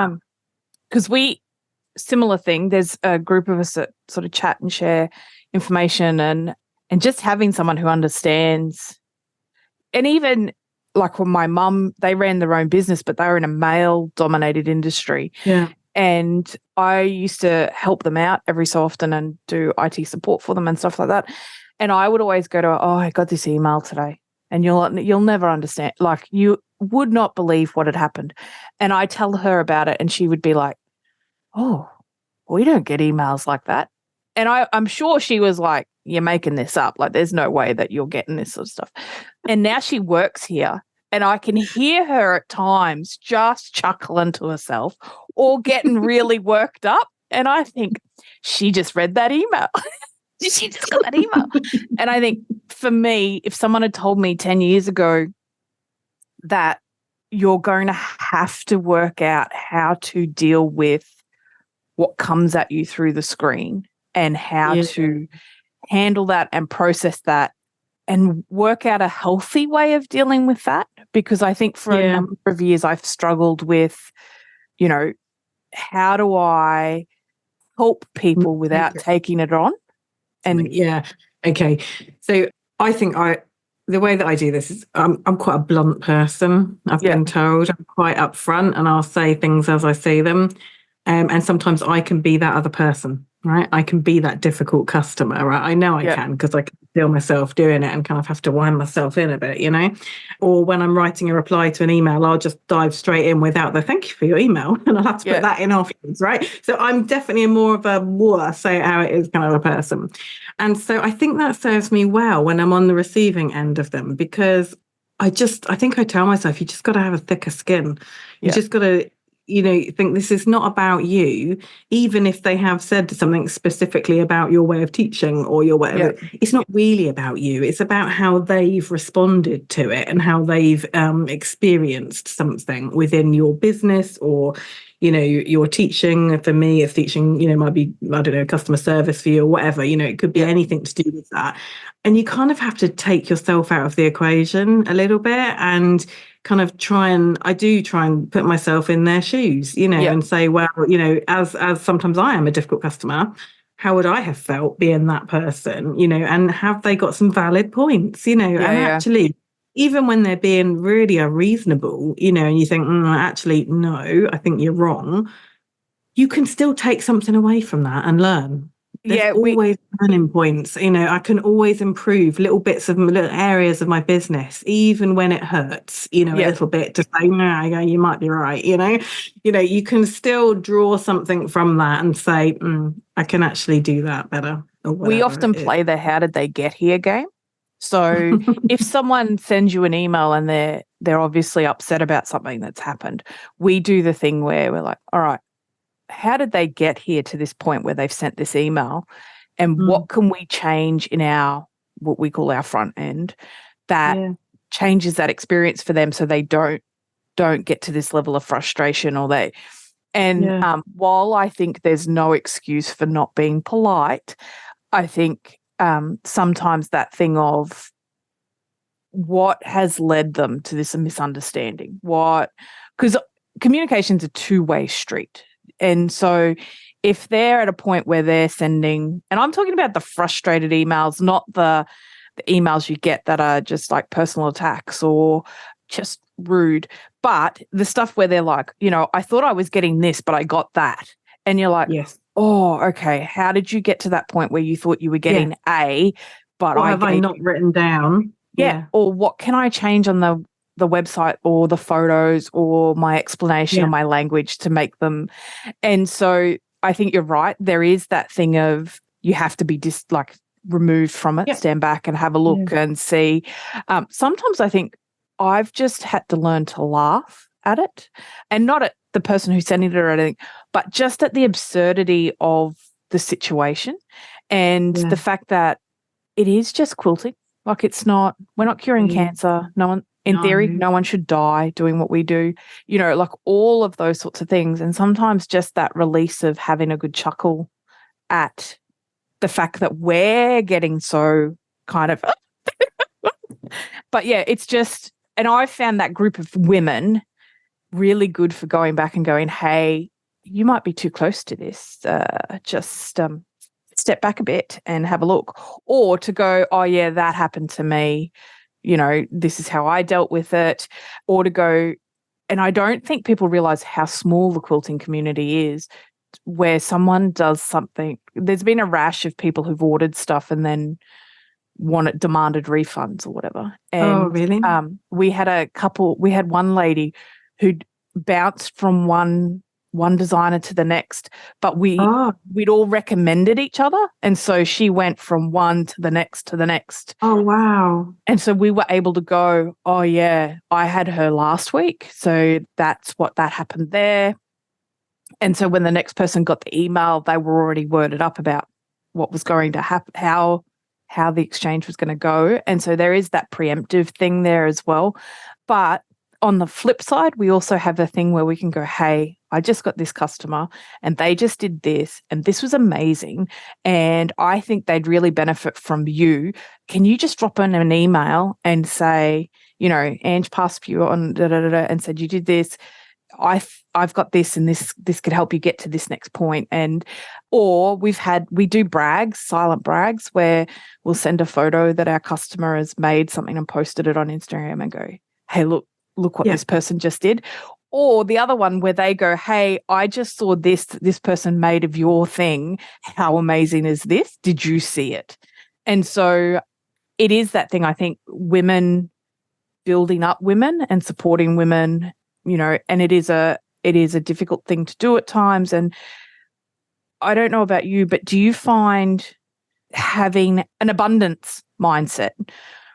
because similar thing, there's a group of us that sort of chat and share information, and just having someone who understands. And even like when my mum, they ran their own business, but they were in a male-dominated industry. Yeah. And I used to help them out every so often and do IT support for them and stuff like that. And I would always go to her, I got this email today, and you'll never understand. Like, you would not believe what had happened. And I tell her about it, and she would be like, oh, we don't get emails like that. And I'm sure she was like, you're making this up. Like, there's no way that you're getting this sort of stuff. And now she works here, and I can hear her at times just chuckling to herself or getting really worked up. And I think she just read that email. She just got that email. And I think for me, if someone had told me 10 years ago that you're going to have to work out how to deal with what comes at you through the screen and how to handle that and process that and work out a healthy way of dealing with that. Because I think for a number of years I've struggled with, how do I help people without taking it on? And okay. So I think the way that I do this is I'm quite a blunt person. I've been told I'm quite upfront, and I'll say things as I see them. And sometimes I can be that other person, right? I can be that difficult customer, right? I know I can, because I can feel myself doing it and kind of have to wind myself in a bit, Or when I'm writing a reply to an email, I'll just dive straight in without the thank you for your email. And I'll have to put that in afterwards, right? So I'm definitely more of a say it how it is kind of a person. And so I think that serves me well when I'm on the receiving end of them, because I think I tell myself, you just got to have a thicker skin. You just got to, think this is not about you, even if they have said something specifically about your way of teaching or your way of it's not really about you. It's about how they've responded to it and how they've experienced something within your business or, your teaching. For me, if teaching, might be, I don't know, customer service for you or whatever, it could be anything to do with that. And you kind of have to take yourself out of the equation a little bit and kind of try and put myself in their shoes, and say, well, as sometimes I am a difficult customer, how would I have felt being that person, and have they got some valid points, actually, even when they're being really unreasonable, and you think, actually, no, I think you're wrong, you can still take something away from that and learn. There's always learning points. I can always improve little areas of my business, even when it hurts, a little bit, to say, no, you might be right. You can still draw something from that and say, I can actually do that better. We often play the how did they get here game. So if someone sends you an email and they're obviously upset about something that's happened, we do the thing where we're like, all right, how did they get here to this point where they've sent this email? And what can we change in what we call our front end that changes that experience for them so they don't get to this level of frustration while I think there's no excuse for not being polite, I think sometimes that thing of what has led them to this misunderstanding, because communication's a two-way street. And so if they're at a point where they're sending, and I'm talking about the frustrated emails, not the emails you get that are just like personal attacks or just rude, but the stuff where they're like, I thought I was getting this, but I got that. And you're like, yes. Oh, okay. How did you get to that point where you thought you were getting A, but what have I not written down? Yeah. Or what can I change on the website or the photos or my explanation or my language to make them? And so I think you're right. There is that thing of you have to be removed from it, stand back and have a look and see. Sometimes I think I've just had to learn to laugh at it, and not at the person who's sending it or anything, but just at the absurdity of the situation and the fact that it is just quilting. Like we're not curing cancer. No one, in theory, no one should die doing what we do, like all of those sorts of things. And sometimes just that release of having a good chuckle at the fact that we're getting so kind of, but it's just, and I found that group of women really good for going back and going, hey, you might be too close to this. Just step back a bit and have a look. Or to go, oh, yeah, that happened to me. This is how I dealt with it. Or to go, and I don't think people realize how small the quilting community is, where someone does something. There's been a rash of people who've ordered stuff and then demanded refunds or whatever. And, really? We had one lady who'd bounced from one designer to the next, but we'd all recommended each other. And so she went from one to the next to the next. Oh, wow. And so we were able to go, oh, yeah, I had her last week. So that happened there. And so when the next person got the email, they were already worded up about what was going to happen, how the exchange was going to go. And so there is that preemptive thing there as well. But on the flip side, we also have a thing where we can go, hey, I just got this customer and they just did this and this was amazing. And I think they'd really benefit from you. Can you just drop in an email and say, Ange passed you on and said you did this. I've got this and this could help you get to this next point. Or we do brags, silent brags, where we'll send a photo that our customer has made something and posted it on Instagram and go, hey, look what this person just did. Or the other one where they go, hey, I just saw this person made of your thing. How amazing is this? Did you see it? And so it is that thing, I think, women building up women and supporting women, and it is a difficult thing to do at times. And I don't know about you, but do you find having an abundance mindset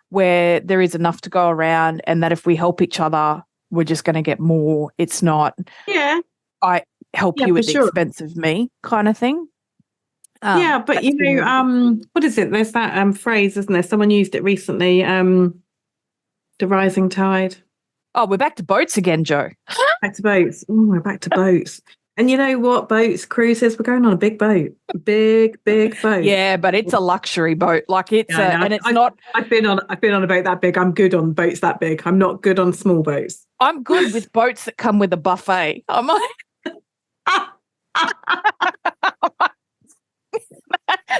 where there is enough to go around and that if we help each other, we're just going to get more? It's not, I help you at the expense of me kind of thing. But what is it? There's that phrase, isn't there? Someone used it recently, the rising tide. Oh, we're back to boats again, Jo. Back to boats. Oh, we're back to boats. And you know what? Boats, cruises, we're going on a big boat. Big boat. Yeah, but it's a luxury boat. Like it's not. I've been on a boat that big. I'm good on boats that big. I'm not good on small boats. I'm good with boats that come with a buffet. I'm like,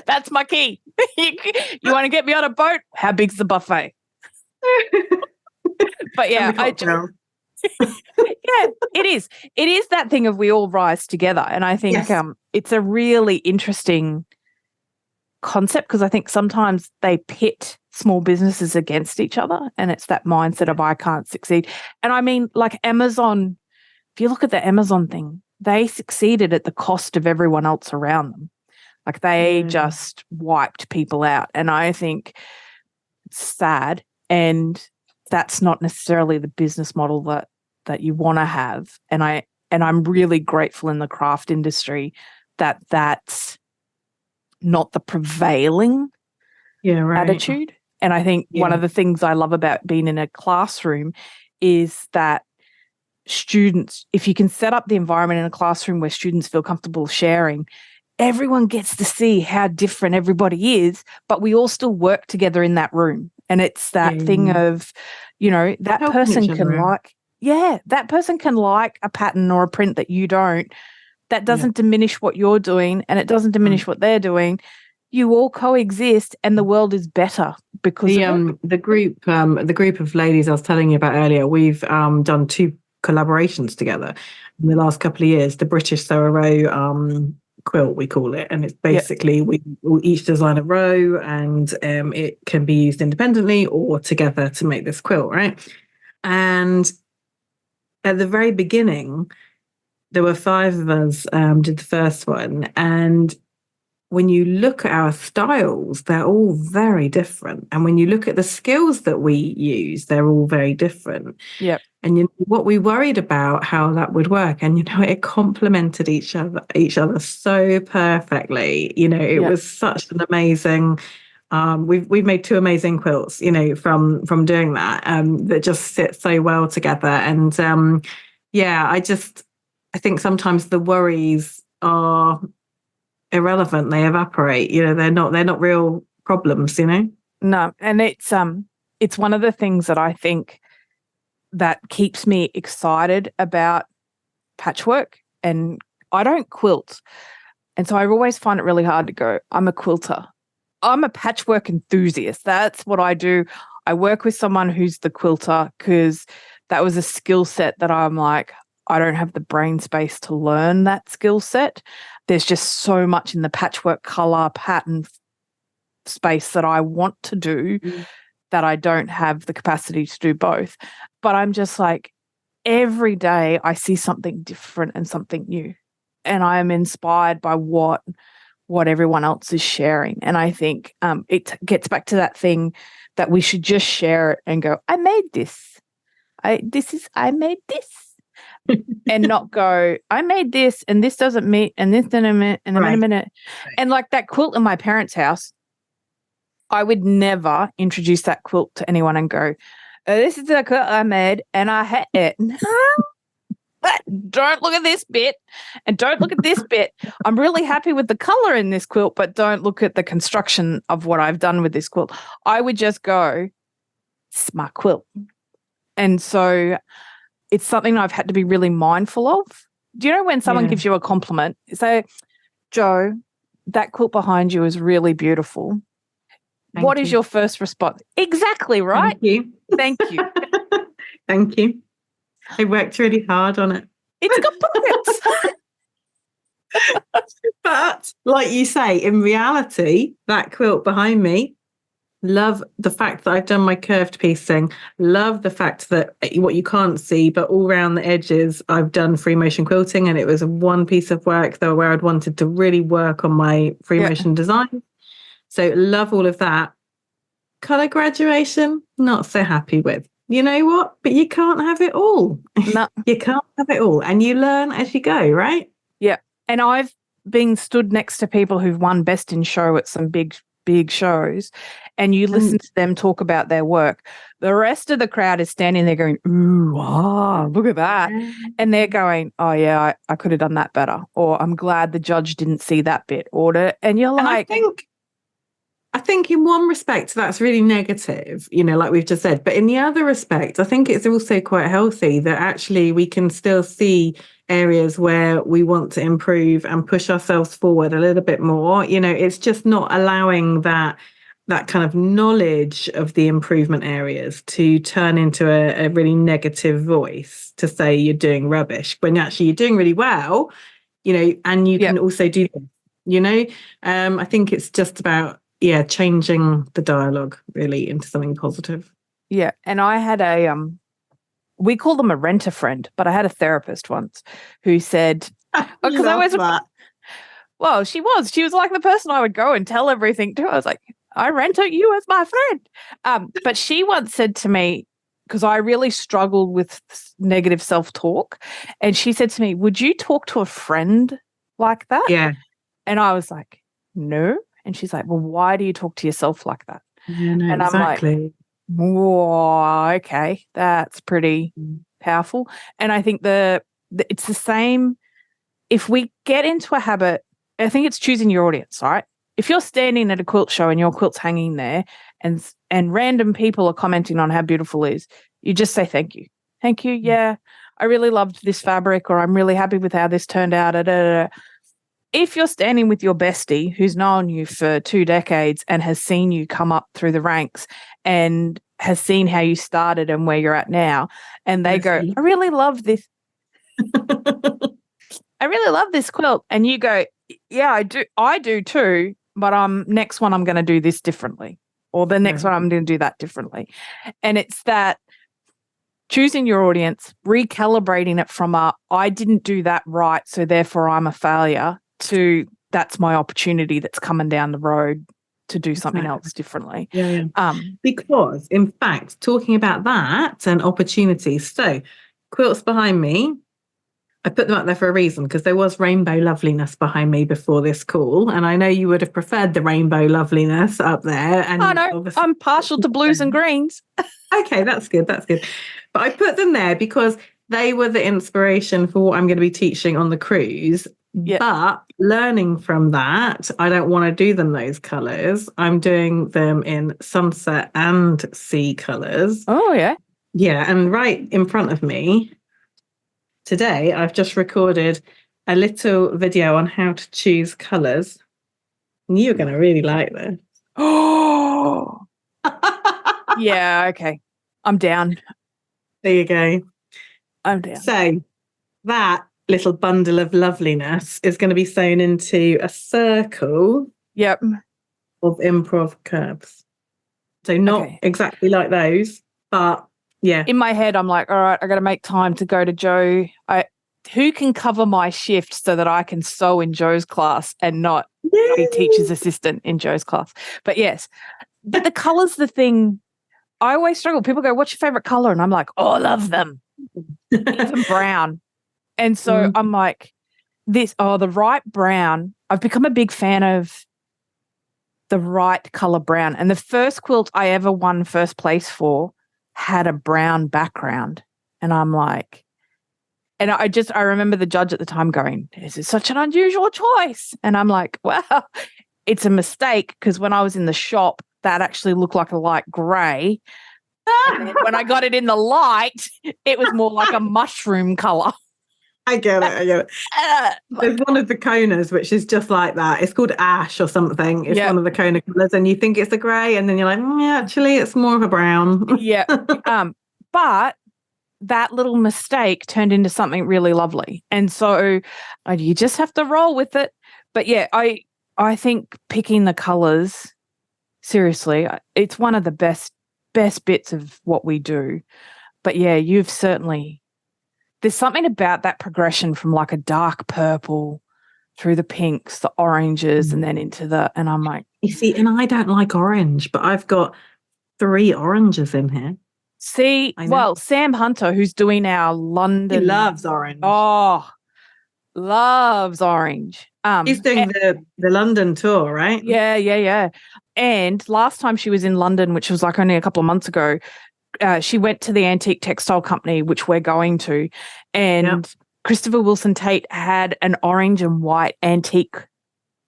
that's my key. You want to get me on a boat? How big's the buffet? But yeah, it is. It is that thing of we all rise together. And I think it's a really interesting concept because I think sometimes they pit small businesses against each other and it's that mindset of I can't succeed. And I mean, like Amazon, if you look at the Amazon thing, they succeeded at the cost of everyone else around them. Like they just wiped people out. And I think sad, and that's not necessarily the business model that you want to have. And I'm really grateful in the craft industry that that's not the prevailing attitude. And I think one of the things I love about being in a classroom is that students, if you can set up the environment in a classroom where students feel comfortable sharing, everyone gets to see how different everybody is, but we all still work together in that room. And it's that thing of, that person that person can like a pattern or a print that you don't. That doesn't diminish what you're doing, and it doesn't diminish what they're doing. You all coexist, and the world is better because the group of ladies I was telling you about earlier. We've done 2 collaborations together in the last couple of years. The British Sew a Row quilt, we call it, and it's basically we each design a row, and it can be used independently or together to make this quilt, right? And at the very beginning, there were 5 of us did the first one, and when you look at our styles, they're all very different. And when you look at the skills that we use, they're all very different. Yep. And what we worried about how that would work, and it complemented each other so perfectly. It was such an amazing. We've made 2 amazing quilts, from doing that. That just sit so well together. And I think sometimes the worries are irrelevant. They evaporate. They're not real problems. No, and it's one of the things that I think that keeps me excited about patchwork. And I don't quilt, and so I always find it really hard to go, I'm a quilter. I'm a patchwork enthusiast. That's what I do. I work with someone who's the quilter because that was a skill set that I'm like, I don't have the brain space to learn that skill set. There's just so much in the patchwork color pattern space that I want to do that I don't have the capacity to do both. But I'm just like, every day I see something different and something new, and I am inspired by what everyone else is sharing. And I think it gets back to that thing that we should just share it and go, I made this. I made this. And not go, I made this and this doesn't meet and this in a minute and a minute. And like that quilt in my parents' house, I would never introduce that quilt to anyone and go, this is the quilt I made and I had it. Don't look at this bit and don't look at this bit. I'm really happy with the color in this quilt, but don't look at the construction of what I've done with this quilt. I would just go, it's my quilt. And so it's something I've had to be really mindful of. Do you know when someone gives you a compliment, say, Jo, that quilt behind you is really beautiful. What is your first response? Exactly, right? Thank you. Thank you. I worked really hard on it. It's got pockets. But like you say, in reality, that quilt behind me, love the fact that I've done my curved piecing. Love the fact that what you can't see, but all around the edges, I've done free motion quilting, and it was one piece of work though where I'd wanted to really work on my free motion design. So love all of that. Colour graduation, not so happy with. You know what? But you can't have it all. No. You can't have it all. And you learn as you go, right? Yeah. And I've been stood next to people who've won Best in Show at some big shows, and you listen to them talk about their work. The rest of the crowd is standing there going, ooh, wow, look at that. And they're going, oh, yeah, I could have done that better. Or I'm glad the judge didn't see that bit. And you're like... I think in one respect that's really negative, like we've just said. But in the other respect, I think it's also quite healthy that actually we can still see areas where we want to improve and push ourselves forward a little bit more. It's just not allowing that kind of knowledge of the improvement areas to turn into a really negative voice to say you're doing rubbish when actually you're doing really well, and you can also do this, I think it's just about changing the dialogue really into something positive. Yeah. And I had we call them a rent-a-friend, but I had a therapist once who said, because I was, well, she was like the person I would go and tell everything to. I was like, I rent you as my friend. But she once said to me, because I really struggled with negative self-talk, and she said to me, would you talk to a friend like that? Yeah. And I was like, no. And she's like, well, why do you talk to yourself like that? Yeah, no, and exactly. I'm like, whoa, okay, that's pretty powerful. And I think it's the same. If we get into a habit, I think it's choosing your audience, right? If you're standing at a quilt show and your quilt's hanging there and random people are commenting on how beautiful it is, you just say thank you. Thank you. Yeah, I really loved this fabric, or I'm really happy with how this turned out. If you're standing with your bestie who's known you for 2 decades and has seen you come up through the ranks and has seen how you started and where you're at now, and they go, I really love this. I really love this quilt. And you go, yeah, I do too. But next one I'm going to do this differently, or the next one I'm going to do that differently. And it's that choosing your audience, recalibrating it from I didn't do that right, so therefore I'm a failure, to that's my opportunity that's coming down the road to do something else differently. Yeah. Because, in fact, talking about that and opportunities, so quilts behind me, I put them up there for a reason, because there was rainbow loveliness behind me before this call, and I know you would have preferred the rainbow loveliness up there. And no, I'm partial to blues and greens. Okay, that's good. But I put them there because they were the inspiration for what I'm going to be teaching on the cruise. Yep. But learning from that, I don't want to do them those colours. I'm doing them in sunset and sea colours. Oh, yeah. Yeah, and right in front of me today, I've just recorded a little video on how to choose colours. And you're going to really like this. Oh, yeah, okay. I'm down. There you go. I'm down. So that little bundle of loveliness is going to be sewn into a circle. Yep. Of improv curves. So not exactly like those, but yeah. In my head, I'm like, all right, I got to make time to go to Joe. Who can cover my shift so that I can sew in Joe's class and not be teacher's assistant in Joe's class? But yes, but the color's the thing. I always struggle. People go, what's your favorite color? And I'm like, oh, I love them. Even brown. And so I'm like, the right brown. I've become a big fan of the right color brown. And the first quilt I ever won first place for had a brown background. And I'm like, and I remember the judge at the time going, this is such an unusual choice. And I'm like, well, it's a mistake, because when I was in the shop, that actually looked like a light gray. And then when I got it in the light, it was more like a mushroom color. I get it. There's one of the Konas which is just like that. It's called ash or something. It's one of the Kona colours, and you think it's a grey, and then you're like, actually, it's more of a brown. Yeah. But that little mistake turned into something really lovely. And so you just have to roll with it. But yeah, I think picking the colours, seriously, it's one of the best bits of what we do. But yeah, there's something about that progression from like a dark purple through the pinks, the oranges, and then and I'm like, you see, and I don't like orange, but I've got 3 oranges in here. See, well, Sam Hunter, who's doing our London, he loves orange. Oh, loves orange. He's doing the London tour, right? Yeah. And last time she was in London, which was like only a couple of months ago, she went to the antique textile company, which we're going to, and Christopher Wilson Tate had an orange and white antique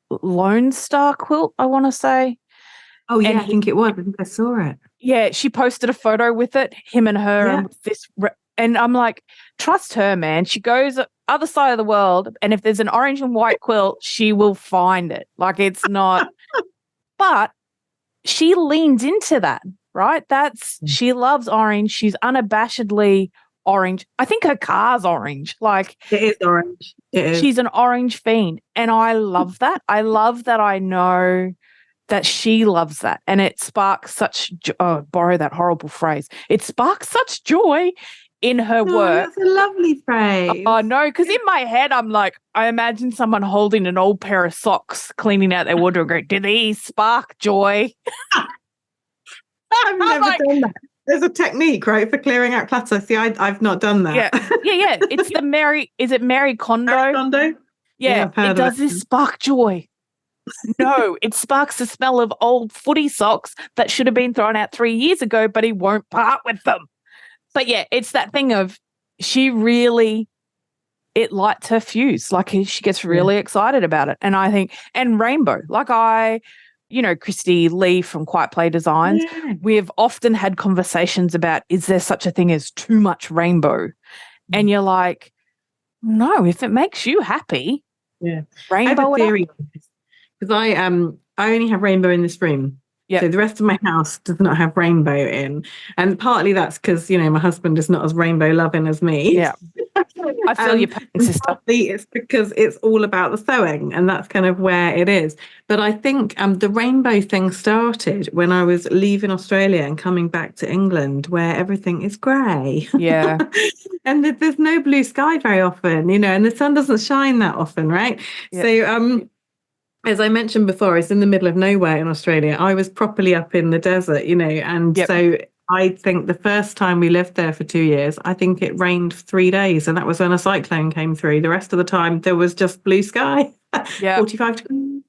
Lone Star quilt, I want to say. Oh, yeah, I think it was. I think I saw it. Yeah, she posted a photo with it, him and her, and with this. And I'm like, trust her, man. She goes other side of the world, and if there's an orange and white quilt, she will find it. Like, it's not. But she leans into that, right? She loves orange. She's unabashedly orange. I think her car's orange. Like, it is orange. It is. She's an orange fiend, and I love that. I love that. I know that she loves that, and it sparks such borrow that horrible phrase. It sparks such joy in her work. That's a lovely phrase. Oh, no, because in my head, I'm like, I imagine someone holding an old pair of socks, cleaning out their wardrobe, going, do these spark joy? I've never done that. There's a technique, right, for clearing out clutter. See, I've not done that. Yeah. It's the is it Mary Kondo? Mary Kondo? Yeah, it does this spark joy. No, it sparks the smell of old footy socks that should have been thrown out 3 years ago, but he won't part with them. But yeah, it's that thing of she really, it lights her fuse. Like she gets really excited about it. And I think, and rainbow, like Christy Lee from Quiet Play Designs, we've often had conversations about, is there such a thing as too much rainbow? And you're like, no, if it makes you happy, rainbow. I have a theory because I only have rainbow in this room. Yep. So the rest of my house does not have rainbow in. And partly that's because, my husband is not as rainbow loving as me. Yeah. I feel your pain, sister. Partly it's because it's all about the sewing and that's kind of where it is. But I think the rainbow thing started when I was leaving Australia and coming back to England where everything is grey. Yeah. And there's no blue sky very often, and the sun doesn't shine that often, right? Yep. So as I mentioned before, it's in the middle of nowhere in Australia. I was properly up in the desert, and so I think the first time we lived there for 2 years, I think it rained 3 days, and that was when a cyclone came through. The rest of the time, there was just blue sky, 45 degrees,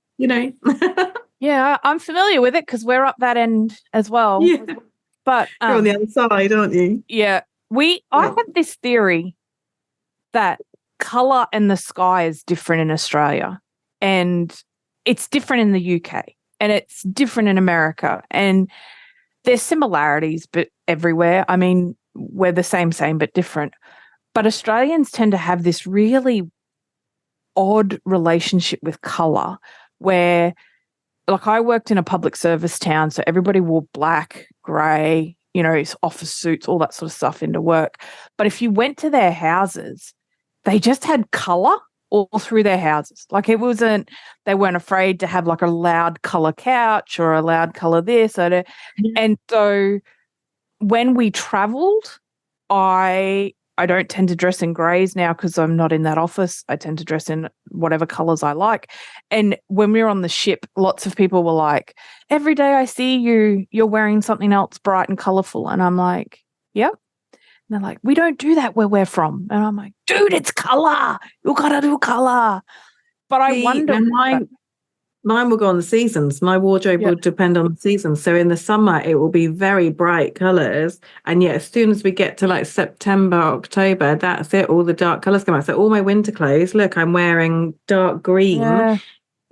Yeah, I'm familiar with it because we're up that end as well. Yeah. But you're on the other side, aren't you? Yeah. I have this theory that colour and the sky is different in Australia, and it's different in the UK, and it's different in America, and there's similarities, but everywhere. I mean, we're the same, but different. But Australians tend to have this really odd relationship with colour where, like, I worked in a public service town, so everybody wore black, grey, office suits, all that sort of stuff into work. But if you went to their houses, they just had colour all through their houses. Like they weren't afraid to have like a loud colour couch or a loud colour this. And so when we travelled, I don't tend to dress in greys now because I'm not in that office. I tend to dress in whatever colours I like. And when we were on the ship, lots of people were like, every day I see you're wearing something else bright and colourful. And I'm like, yep. And they're like, we don't do that where we're from. And I'm like, dude, it's colour. You got to do colour. But I wonder. Mine will go on the seasons. My wardrobe will depend on the seasons. So in the summer, it will be very bright colours. And yet as soon as we get to like September, October, that's it. All the dark colours come out. So all my winter clothes, look, I'm wearing dark green. Yeah.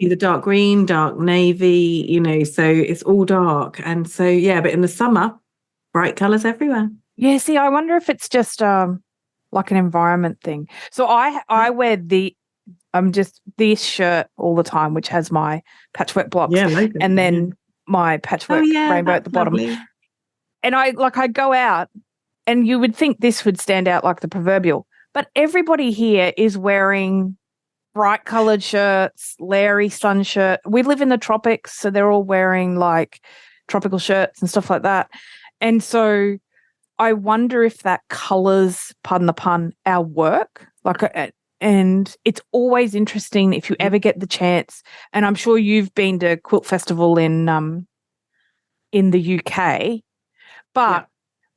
Either dark green, dark navy, so it's all dark. And so, but in the summer, bright colours everywhere. Yeah, see, I wonder if it's just like an environment thing. So I wear this shirt all the time, which has my patchwork blocks, and then my patchwork rainbow at the bottom. Lovely. And I go out, and you would think this would stand out like the proverbial, but everybody here is wearing bright coloured shirts, Larry sun shirt. We live in the tropics, so they're all wearing like tropical shirts and stuff like that. And so I wonder if that colours, pardon the pun, our work. And it's always interesting if you ever get the chance. And I'm sure you've been to Quilt Festival in the UK, but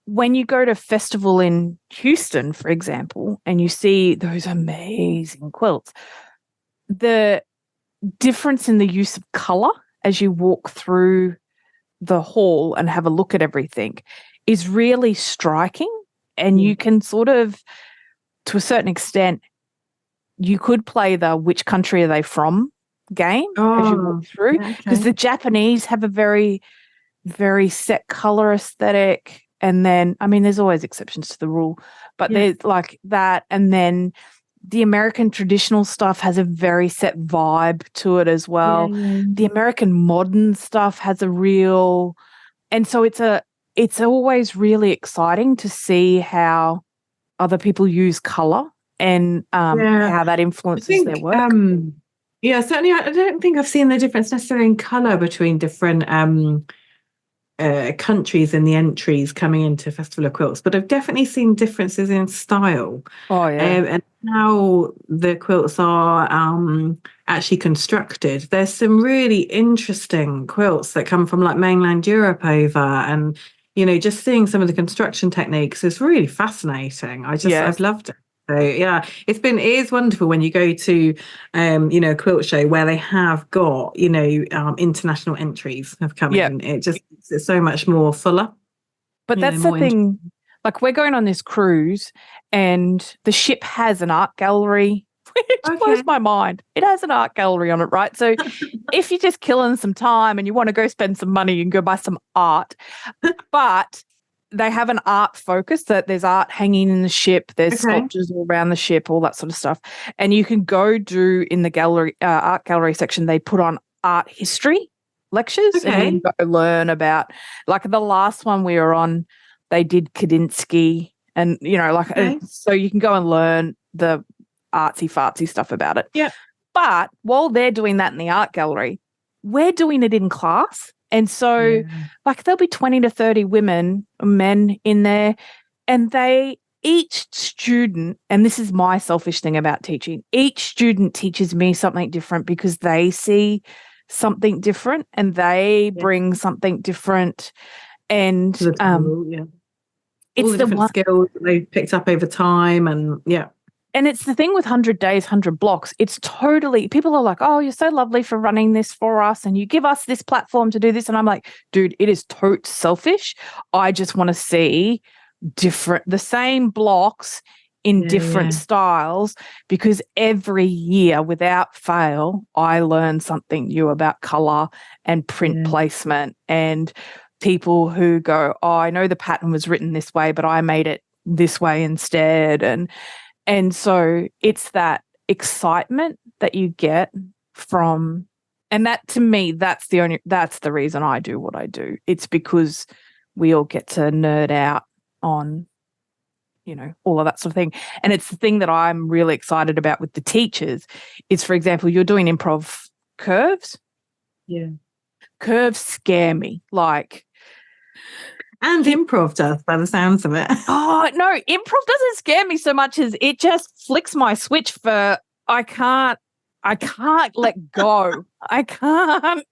when you go to festival in Houston, for example, and you see those amazing quilts, the difference in the use of colour as you walk through the hall and have a look at everything is really striking. And you can sort of, to a certain extent, you could play the which country are they from game as you walk through, because the Japanese have a very, very set colour aesthetic. And then, I mean, there's always exceptions to the rule, but there's like that. And then the American traditional stuff has a very set vibe to it as well. The American modern stuff has a real, and so it's always really exciting to see how other people use colour and how that influences their work. Certainly. I don't think I've seen the difference necessarily in colour between different countries in the entries coming into Festival of Quilts, but I've definitely seen differences in style. Oh, yeah. And how the quilts are actually constructed. There's some really interesting quilts that come from like mainland Europe over, and just seeing some of the construction techniques is really fascinating. I've loved it. So yeah, it is wonderful when you go to a quilt show where they have got international entries have come in. It's so much more fuller. But that's the thing. Like, we're going on this cruise and the ship has an art gallery. It blows my mind. It has an art gallery on it, right? So if you're just killing some time and you want to go spend some money, you can go buy some art. But they have an art focus, that there's art hanging in the ship, there's sculptures all around the ship, all that sort of stuff. And you can go do in the gallery, art gallery section, they put on art history lectures and you can go learn about, like the last one we were on, they did Kandinsky and, so you can go and learn the artsy-fartsy stuff about it. Yeah. But while they're doing that in the art gallery, we're doing it in class. And so, there'll be 20 to 30 men in there, and each student, and this is my selfish thing about teaching, each student teaches me something different because they see something different and they bring something different. And it's all the different skills that they've picked up over time, and And it's the thing with 100 days, 100 blocks. It's totally, people are like, oh, you're so lovely for running this for us and you give us this platform to do this. And I'm like, dude, it is totes selfish. I just want to see the same blocks in different styles, because every year without fail, I learn something new about color and print placement, and people who go, oh, I know the pattern was written this way, but I made it this way instead. And so it's that excitement that you get from, and that to me, that's the reason I do what I do. It's because we all get to nerd out on, all of that sort of thing. And it's the thing that I'm really excited about with the teachers is, for example, you're doing improv curves. Yeah. Curves scare me. And improv does, by the sounds of it. Oh, no, improv doesn't scare me so much as it just flicks my switch for I can't let go. I can't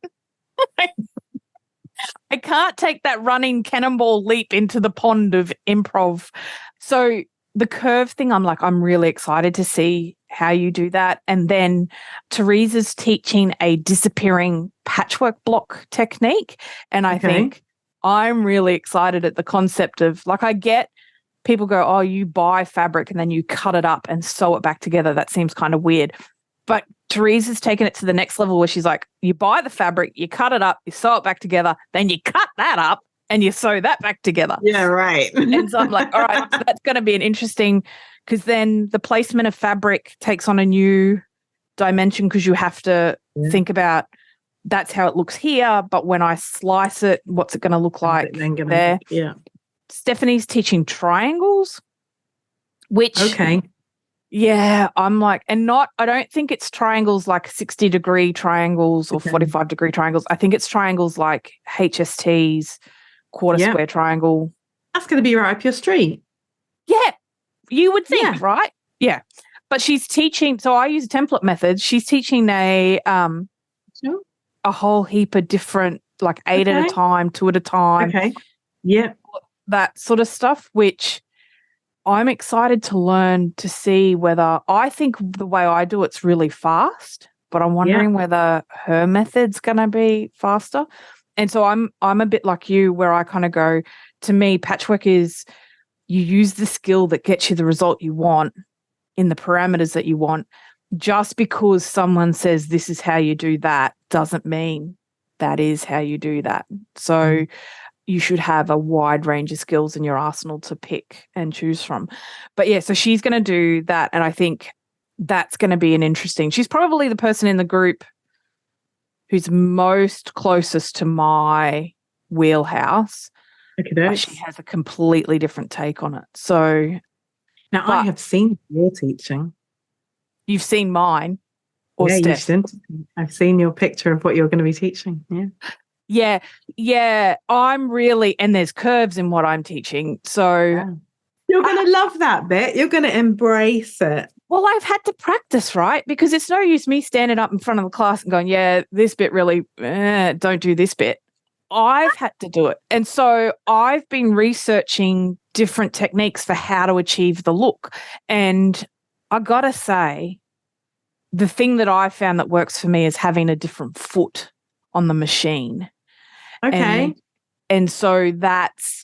take that running cannonball leap into the pond of improv. So the curve thing, I'm really excited to see how you do that. And then Teresa's teaching a disappearing patchwork block technique. And I think I'm really excited at the concept of, I get people go, oh, you buy fabric and then you cut it up and sew it back together. That seems kind of weird. But Teresa's taken it to the next level where she's like, you buy the fabric, you cut it up, you sew it back together, then you cut that up and you sew that back together. Yeah, right. And so I'm like, all right, that's going to be an interesting, because then the placement of fabric takes on a new dimension, because you have to think about, that's how it looks here, but when I slice it, what's it going to look like there? Yeah. Stephanie's teaching triangles, which yeah, I'm like, I don't think it's triangles like 60-degree triangles or 45-degree triangles. I think it's triangles like HST's quarter square triangle. That's going to be right up your street. Yeah, you would think, right? Yeah. But she's teaching, so I use a template method. She's teaching a whole heap of different, 8 at a time, 2 at a time. Okay. Yeah. That sort of stuff, which I'm excited to learn, to see whether, I think the way I do it's really fast, but I'm wondering whether her method's going to be faster. And so I'm a bit like you, where I kind of go, to me, patchwork is you use the skill that gets you the result you want in the parameters that you want. Just because someone says this is how you do that doesn't mean that is how you do that. So you should have a wide range of skills in your arsenal to pick and choose from. But yeah, so she's going to do that. And I think that's going to be an interesting, she's probably the person in the group who's most closest to my wheelhouse. But she has a completely different take on it. So now I have seen your teaching. You've seen mine, or Steph? You've seen, I've seen your picture of what you're going to be teaching. Yeah. Yeah. I'm really, and there's curves in what I'm teaching. So you're going to love that bit. You're going to embrace it. Well, I've had to practice, right? Because it's no use me standing up in front of the class and going, yeah, this bit really, don't do this bit. I've had to do it. And so I've been researching different techniques for how to achieve the look. And I got to say, the thing that I found that works for me is having a different foot on the machine. Okay. And so that's,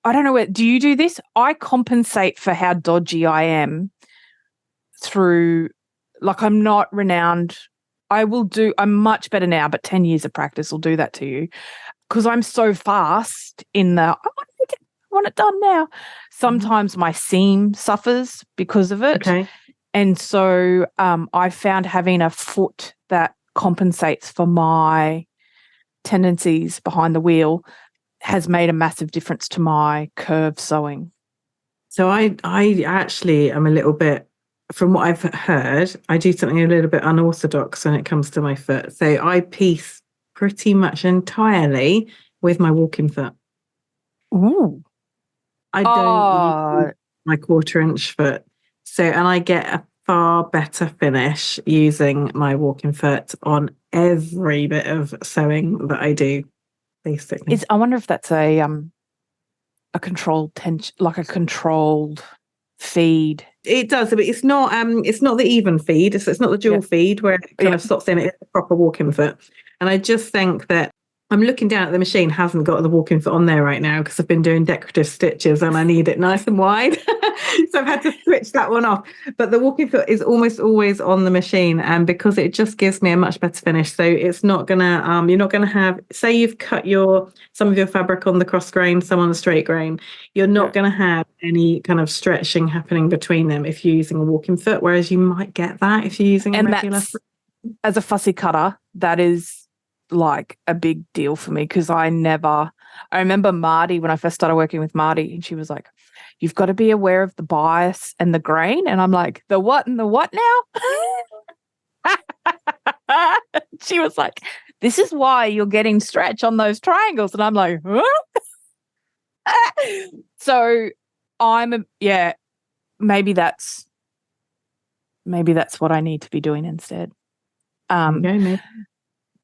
I don't know, do you do this? I compensate for how dodgy I am through, like, I'm not renowned. I'm much better now, but 10 years of practice will do that to you. Because I'm so fast in I want it done now. Sometimes my seam suffers because of it. Okay. And so I found having a foot that compensates for my tendencies behind the wheel has made a massive difference to my curve sewing. So I actually am a little bit, from what I've heard, I do something a little bit unorthodox when it comes to my foot. So I piece pretty much entirely with my walking foot. Ooh. I don't use my 1/4-inch foot. So, and I get a far better finish using my walking foot on every bit of sewing that I do, basically. I wonder if that's a controlled tension, like a controlled feed. It does, but it's not the even feed. It's not the dual feed where it kind of stops in. It's a proper walking foot. And I just think that I'm looking down at the machine, hasn't got the walking foot on there right now because I've been doing decorative stitches and I need it nice and wide. So I've had to switch that one off. But the walking foot is almost always on the machine, and because it just gives me a much better finish. So it's not gonna you're not gonna have, say you've cut some of your fabric on the cross grain, some on the straight grain, you're not gonna have any kind of stretching happening between them if you're using a walking foot, whereas you might get that if you're using a regular foot. As a fussy cutter, that is like a big deal for me because I remember Marty, when I first started working with Marty, and she was like, you've got to be aware of the bias and the grain. And I'm like, the what and the what now? She was like, this is why you're getting stretch on those triangles. And I'm like, huh? So maybe that's what I need to be doing instead.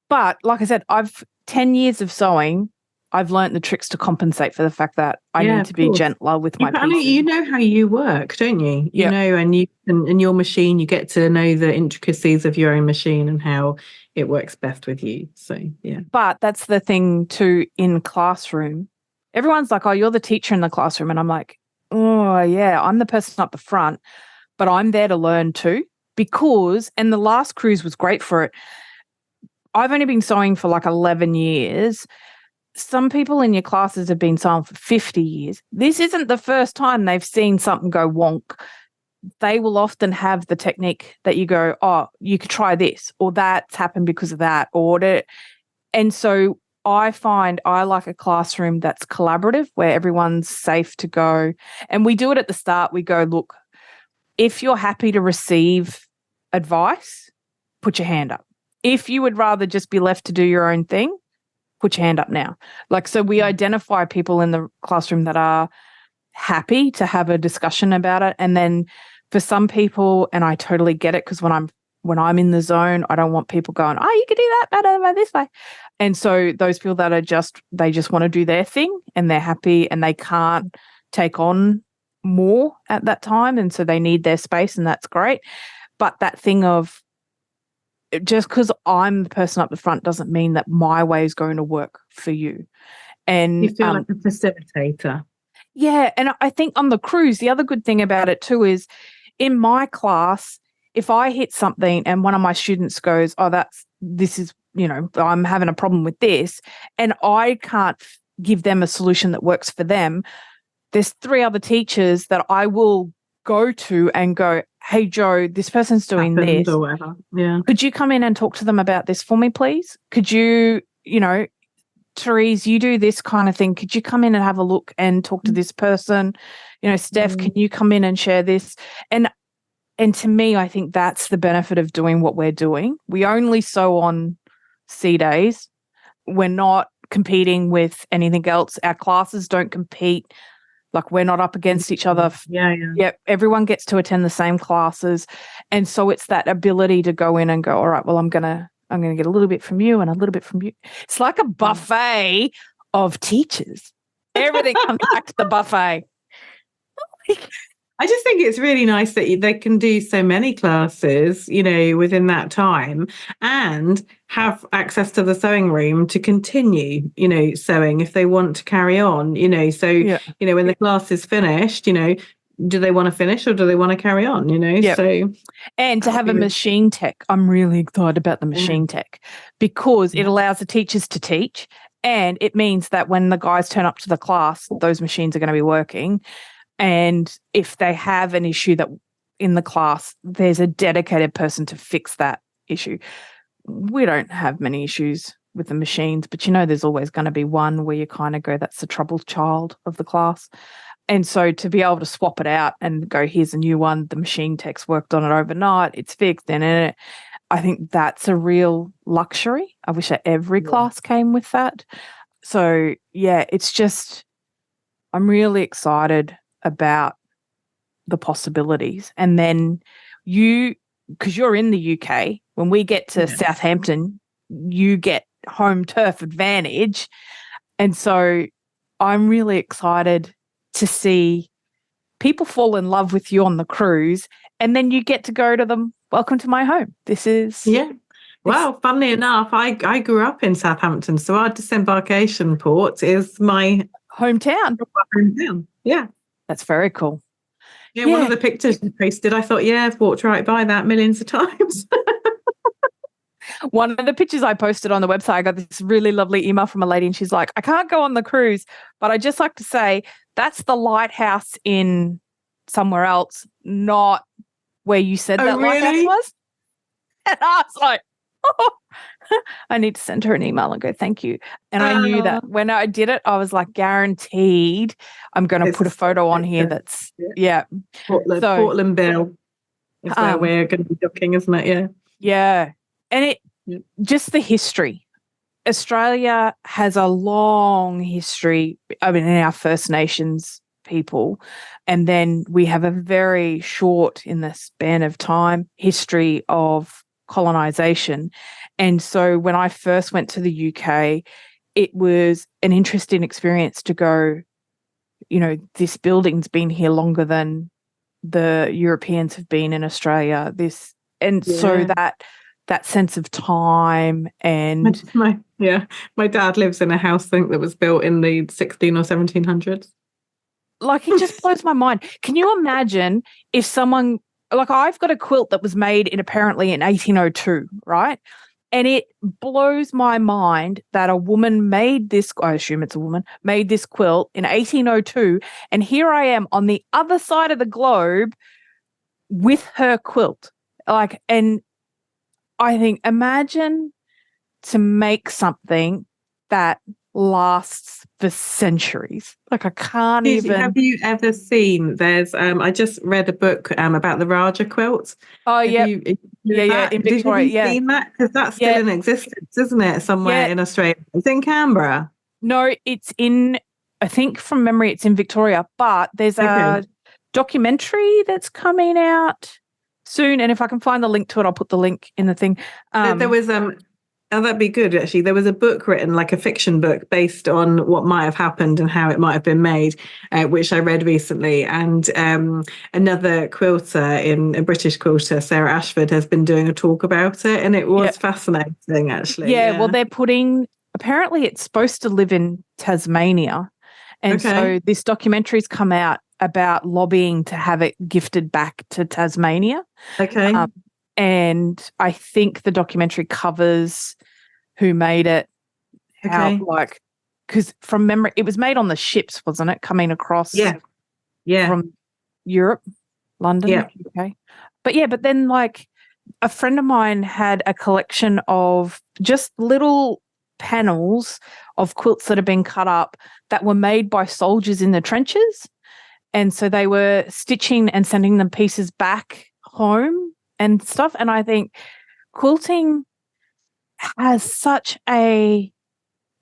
But like I said, I've 10 years of sewing. I've learned the tricks to compensate for the fact that I need to be gentler with my pieces. You know how you work, don't you? You know, and in your machine, you get to know the intricacies of your own machine and how it works best with you. So, yeah. But that's the thing too in classroom. Everyone's like, oh, you're the teacher in the classroom. And I'm like, oh, yeah, I'm the person up the front, but I'm there to learn too. And the last cruise was great for it. I've only been sewing for like 11 years. Some people in your classes have been sewing for 50 years. This isn't the first time they've seen something go wonk. They will often have the technique that you go, oh, you could try this, or that's happened because of that. And so I find I like a classroom that's collaborative where everyone's safe to go. And we do it at the start. We go, look, if you're happy to receive advice, put your hand up. If you would rather just be left to do your own thing, put your hand up now. Like, so we identify people in the classroom that are happy to have a discussion about it. And then for some people, and I totally get it, because when I'm in the zone, I don't want people going, oh, you could do that better by this way. And so those people that they just want to do their thing and they're happy and they can't take on more at that time. And so they need their space, and that's great. But that thing of, just because I'm the person up the front doesn't mean that my way is going to work for you. And you feel like a facilitator. Yeah. And I think on the cruise, the other good thing about it too is in my class, if I hit something and one of my students goes, oh, this is, I'm having a problem with this, and I can't give them a solution that works for them, there's 3 other teachers that I will go to and go, hey, Joe, this person's doing this. Or whatever. Yeah. Could you come in and talk to them about this for me, please? Could you, Therese, you do this kind of thing. Could you come in and have a look and talk to this person? Steph, can you come in and share this? And to me, I think that's the benefit of doing what we're doing. We only sew on C days. we're not competing with anything else. Our classes don't compete. Like, we're not up against each other. Yeah. Everyone gets to attend the same classes. And so it's that ability to go in and go, all right, well, I'm going to get a little bit from you and a little bit from you. It's like a buffet of teachers. Everything comes back to the buffet. I just think it's really nice that they can do so many classes, within that time, and have access to the sewing room to continue, sewing if they want to carry on, So, when the class is finished, do they want to finish or do they want to carry on, So, and to have a machine tech, I'm really excited about the machine tech, because it allows the teachers to teach, and it means that when the guys turn up to the class, those machines are going to be working. And if they have an issue that in the class, there's a dedicated person to fix that issue. We don't have many issues with the machines, but there's always going to be one where you kind of go, that's the troubled child of the class. And so to be able to swap it out and go, here's a new one, the machine tech's worked on it overnight, it's fixed, and I think that's a real luxury. I wish that every class came with that. So, it's just, I'm really excited about the possibilities. And then because you're in the UK, when we get to Southampton, you get home turf advantage. And so I'm really excited to see people fall in love with you on the cruise, and then you get to go to them. Welcome to my home. This is... Yeah. Well, funnily enough, I grew up in Southampton, so our disembarkation port is my hometown. Yeah. That's very cool. Yeah, one of the pictures you posted, I thought, I've walked right by that millions of times. One of the pictures I posted on the website, I got this really lovely email from a lady, and she's like, I can't go on the cruise, but I just like to say that's the lighthouse in somewhere else, not where you said that lighthouse was. And I was like, I need to send her an email and go, thank you. And I knew that when I did it, I was like, guaranteed I'm going to put a photo on here that's, Portland Bill is where we're going to be looking, isn't it? Yeah. Yeah. And just the history. Australia has a long history, in our First Nations people, and then we have a very short, in the span of time, history of colonization. And so when I first went to the UK, it was an interesting experience to go, this building's been here longer than the Europeans have been in Australia. So that sense of time. And my dad lives in a house, I think, that was built in the 16 or 1700s. Like, it just blows my mind. Can you imagine if someone, like, I've got a quilt that was made apparently in 1802, right? And it blows my mind that a woman made this, I assume it's a woman, made this quilt in 1802. And here I am on the other side of the globe with her quilt. Like, and I think, imagine to make something that lasts for centuries. Like, I can't even. Have you ever seen? There's I just read a book about the Raja quilt. Oh yeah, in Victoria. Have you seen that? Because that's still in existence, isn't it? Somewhere in Australia. It's in Canberra. No, it's in. I think from memory, it's in Victoria. But there's a documentary that's coming out soon, and if I can find the link to it, I'll put the link in the thing. There was Oh, that'd be good, actually. There was a book written, like a fiction book, based on what might have happened and how it might have been made, which I read recently. And another quilter, a British quilter, Sarah Ashford, has been doing a talk about it. And it was fascinating, actually. Yeah, well, they're apparently it's supposed to live in Tasmania. And so this documentary's come out about lobbying to have it gifted back to Tasmania. Okay. And I think the documentary covers who made it, how, because from memory, it was made on the ships, wasn't it? Coming across from Europe, London, UK. But then, like, a friend of mine had a collection of just little panels of quilts that had been cut up that were made by soldiers in the trenches. And so they were stitching and sending them pieces back home and stuff. And I think quilting has such a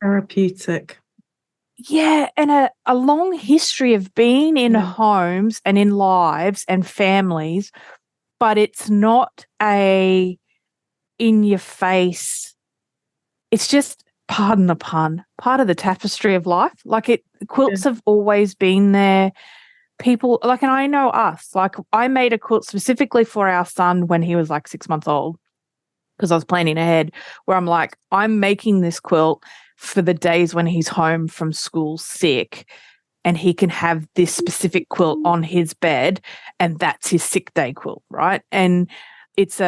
Therapeutic. Yeah, and a long history of being in homes and in lives and families, but it's not a in your face. It's just, pardon the pun, part of the tapestry of life. Like quilts have always been there. People like, and I know us, like I made a quilt specifically for our son when he was like 6 months old, because I was planning ahead, where I'm like, I'm making this quilt for the days when he's home from school sick and he can have this specific quilt on his bed, and that's his sick day quilt, right? And it's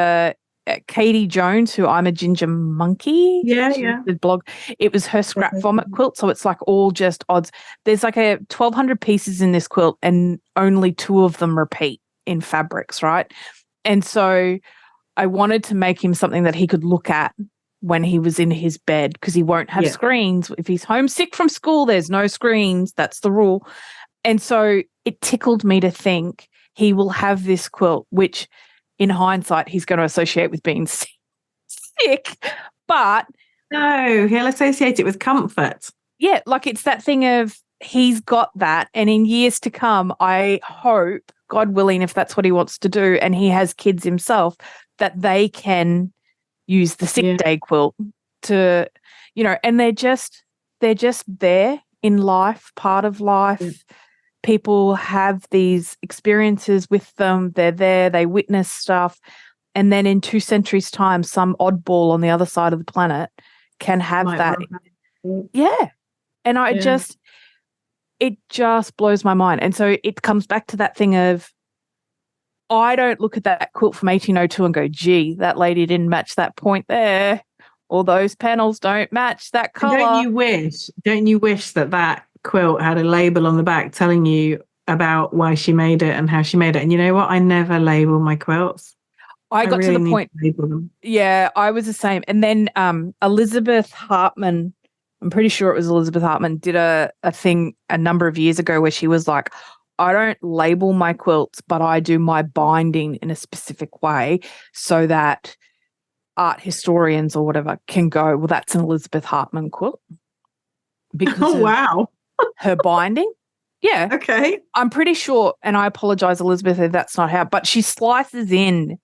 Katie Jones, who I'm a Ginger Monkey. The blog. It was her scrap vomit quilt, so it's like all just odds. There's like 1,200 pieces in this quilt, and only 2 of them repeat in fabrics, right? And so I wanted to make him something that he could look at when he was in his bed, because he won't have screens. If he's homesick from school, there's no screens. That's the rule. And so it tickled me to think he will have this quilt, which in hindsight, he's going to associate with being sick. But no, he'll associate it with comfort. Yeah, like it's that thing of he's got that. And in years to come, I hope, God willing, if that's what he wants to do, and he has kids himself, that they can use the sick day quilt to, and they're just there in life, part of life. Yeah. People have these experiences with them. They're there, they witness stuff. And then in 2 centuries' time, some oddball on the other side of the planet can have that. Yeah. And it just blows my mind. And so it comes back to that thing of, I don't look at that quilt from 1802 and go, gee, that lady didn't match that point there, or those panels don't match that color. Don't you wish that quilt had a label on the back telling you about why she made it and how she made it? And you know what? I never label my quilts. I got really to the point. Yeah, I was the same. And then Elizabeth Hartman, I'm pretty sure it was Elizabeth Hartman, did a thing a number of years ago where she was like, I don't label my quilts, but I do my binding in a specific way so that art historians or whatever can go, well, that's an Elizabeth Hartman quilt. Because wow. Her binding. Yeah. Okay. I'm pretty sure, and I apologize, Elizabeth, if that's not how, but she slices in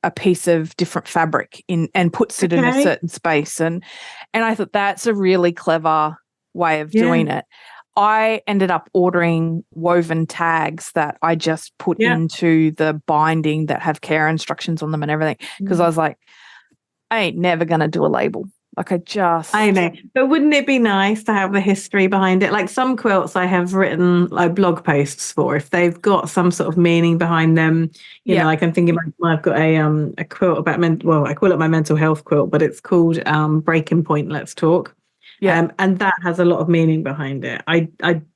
a piece of different fabric and puts it in a certain space. And I thought that's a really clever way of doing it. I ended up ordering woven tags that I just put into the binding that have care instructions on them and everything, because I was like, I ain't never going to do a label. Like I know. But wouldn't it be nice to have the history behind it? Like some quilts I have written like blog posts for, if they've got some sort of meaning behind them, you know, like I'm thinking I've got a quilt about I call it my mental health quilt, but it's called Breaking Point, Let's Talk. Yeah. And that has a lot of meaning behind it. I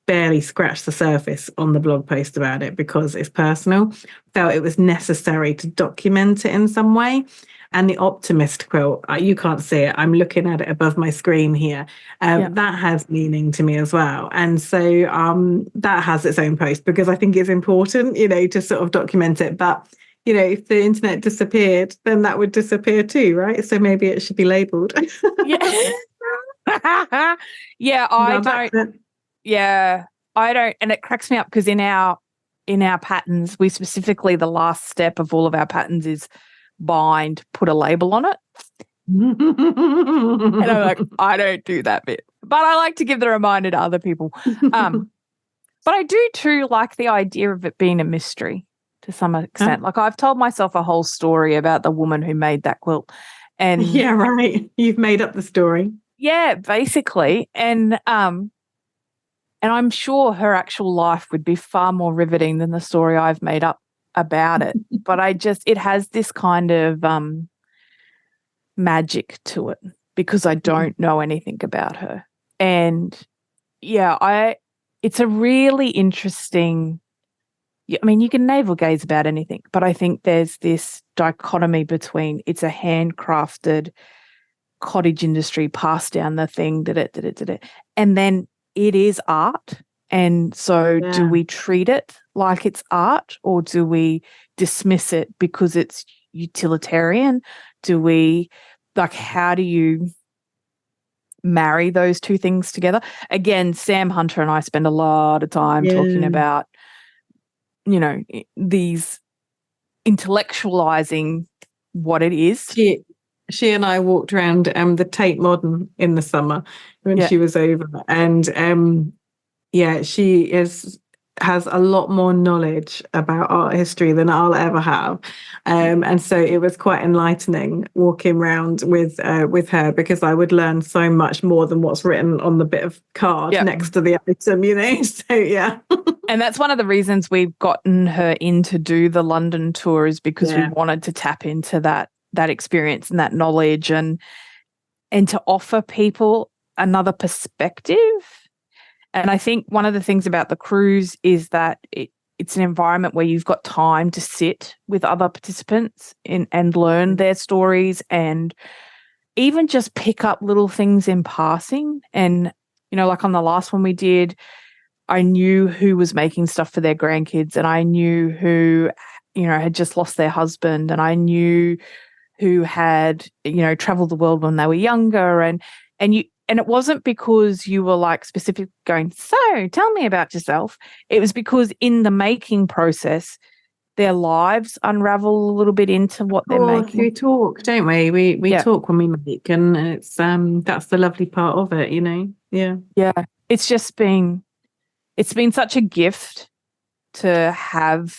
barely scratched the surface on the blog post about it because it's personal. Felt it was necessary to document it in some way. And the Optimist quilt, you can't see it. I'm looking at it above my screen here. That has meaning to me as well. And so that has its own post because I think it's important, to sort of document it. But, if the internet disappeared, then that would disappear too, right? So maybe it should be labeled. I don't. And it cracks me up because in our patterns, we specifically, the last step of all of our patterns is bind, put a label on it. And I'm like, I don't do that bit. But I like to give the reminder to other people. But I do too like the idea of it being a mystery to some extent. Like I've told myself a whole story about the woman who made that quilt. And yeah, right. You've made up the story. Yeah, basically. And I'm sure her actual life would be far more riveting than the story I've made up about it. But it has this kind of magic to it because I don't know anything about her. And it's a really interesting, you can navel gaze about anything, but I think there's this dichotomy between it's a handcrafted cottage industry passed down the thing, and then it is art. And so do we treat it like it's art or do we dismiss it because it's utilitarian? Do we, how do you marry those two things together. Again, Sam Hunter and I spend a lot of time talking about, you know, these intellectualizing what it is. She and I walked around the Tate Modern in the summer when she was over, and she has a lot more knowledge about art history than I'll ever have, and so it was quite enlightening walking around with her, because I would learn so much more than what's written on the bit of card next to the item, you know. So and that's one of the reasons we've gotten her in to do the London tour, is because we wanted to tap into that experience and that knowledge, and to offer people another perspective. And I think one of the things about the cruise is that it's an environment where you've got time to sit with other participants and learn their stories, and even just pick up little things in passing. And, you know, like on the last one we did, I knew who was making stuff for their grandkids, and I knew who, you know, had just lost their husband, and I knew who had, you know, traveled the world when they were younger. And it wasn't because you were like specific going, so tell me about yourself. It was because in the making process, their lives unravel a little bit into what they're making. We talk, don't we? We talk when we make, and it's that's the lovely part of it, you know. Yeah. It's been such a gift to have,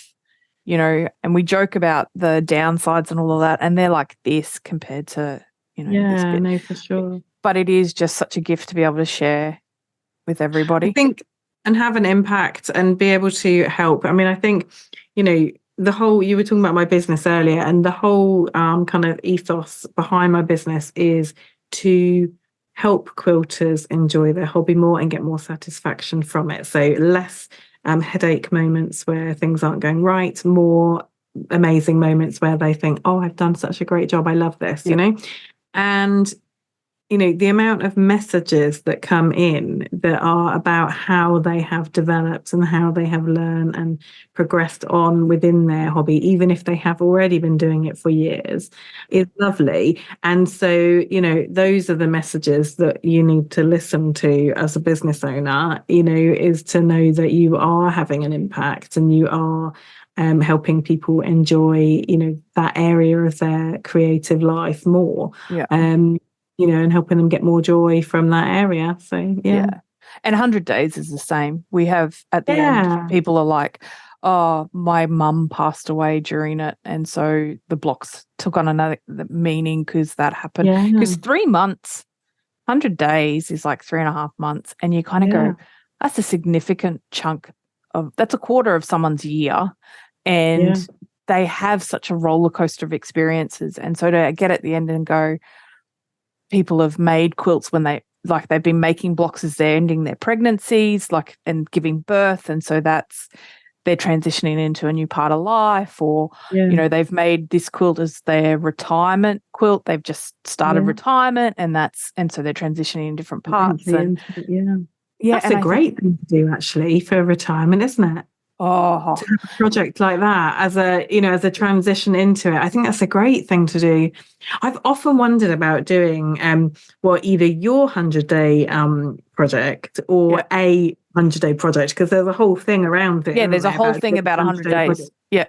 you know, and we joke about the downsides and all of that, and they're like this compared to, you know. Yeah, I know for sure. But it is just such a gift to be able to share with everybody. I think, and have an impact and be able to help. I mean, I think, you know, you were talking about my business earlier, and the whole kind of ethos behind my business is to help quilters enjoy their hobby more and get more satisfaction from it. So less headache moments where things aren't going right, more amazing moments where they think, oh, I've done such a great job, I love this, you know. And you know, the amount of messages that come in that are about how they have developed and how they have learned and progressed on within their hobby, even if they have already been doing it for years, is lovely. And so, you know, those are the messages that you need to listen to as a business owner, you know, is to know that you are having an impact and you are helping people enjoy, you know, that area of their creative life more. You know, and helping them get more joy from that area. So, And 100 days is the same. We have at the end, people are like, oh, my mum passed away during it. And so the blocks took on another meaning because that happened. Because 3 months, 100 days is like 3.5 months. And you kind of go, that's a significant chunk that's a quarter of someone's year. And they have such a roller coaster of experiences. And so to get at the end and go, people have made quilts when they've been making blocks as they're ending their pregnancies, and giving birth, and so they're transitioning into a new part of life, or you know, they've made this quilt as their retirement quilt. They've just started retirement, and so they're transitioning in different parts. That's a great thing to do actually for retirement, isn't it? Oh, to have a project like that as a transition into it. I think that's a great thing to do. I've often wondered about doing either your 100-day project or a 100-day project, because there's a whole thing around it. Yeah, there's a whole thing about 100 days. Project. Yeah.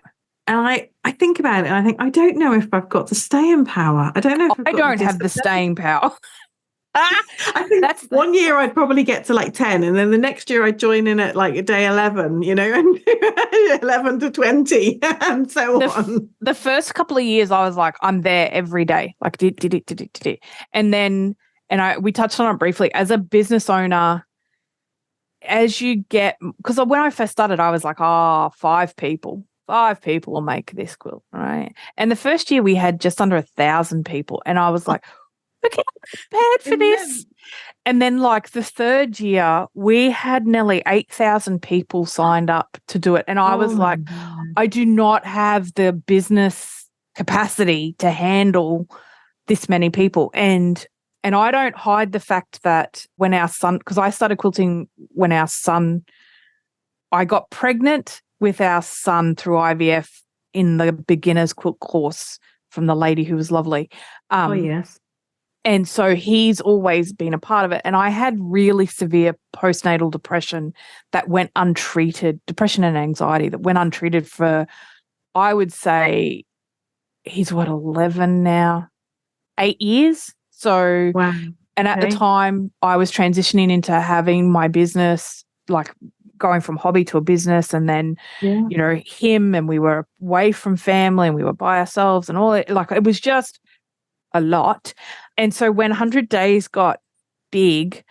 And I think about it and I think, I don't know if I've got the staying power. I don't know if I don't have the staying power. I think that's 1 year I'd probably get to like 10, and then the next year I'd join in at like day 11, you know, and 11 to 20 and so on. The first couple of years I was like, I'm there every day, like did it. And then, we touched on it briefly, as a business owner, as you get, because when I first started, I was like, 5 people will make this quilt, right? And the first year we had just under 1,000 people, and I was like, okay, prepared for this. And then like the third year, we had nearly 8,000 people signed up to do it. And I was like, I do not have the business capacity to handle this many people. And I don't hide the fact that when our son, because I started quilting when I got pregnant with our son through IVF in the beginner's quilt course from the lady who was lovely. Yes. And so he's always been a part of it. And I had really severe postnatal depression that went untreated, depression and anxiety that went untreated for, I would say, he's 11 now, 8 years. So, Wow. and at the time I was transitioning into having my business, like going from hobby to a business, and then, you know, him, and we were away from family and we were by ourselves and all it, like it was just a lot. And so when 100 days got big,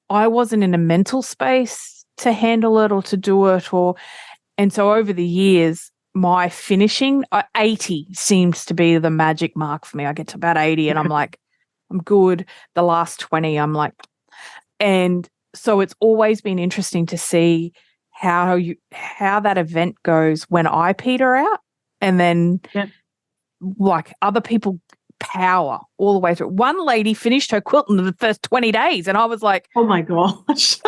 I wasn't in a mental space to handle it or to do it, and so over the years, my finishing 80 seems to be the magic mark for me. I get to about 80 and I'm like, I'm good. The last 20, I'm like, and so it's always been interesting to see how that event goes when I peter out, and then like other people power all the way through. One lady finished her quilt in the first 20 days and I was like, oh my gosh.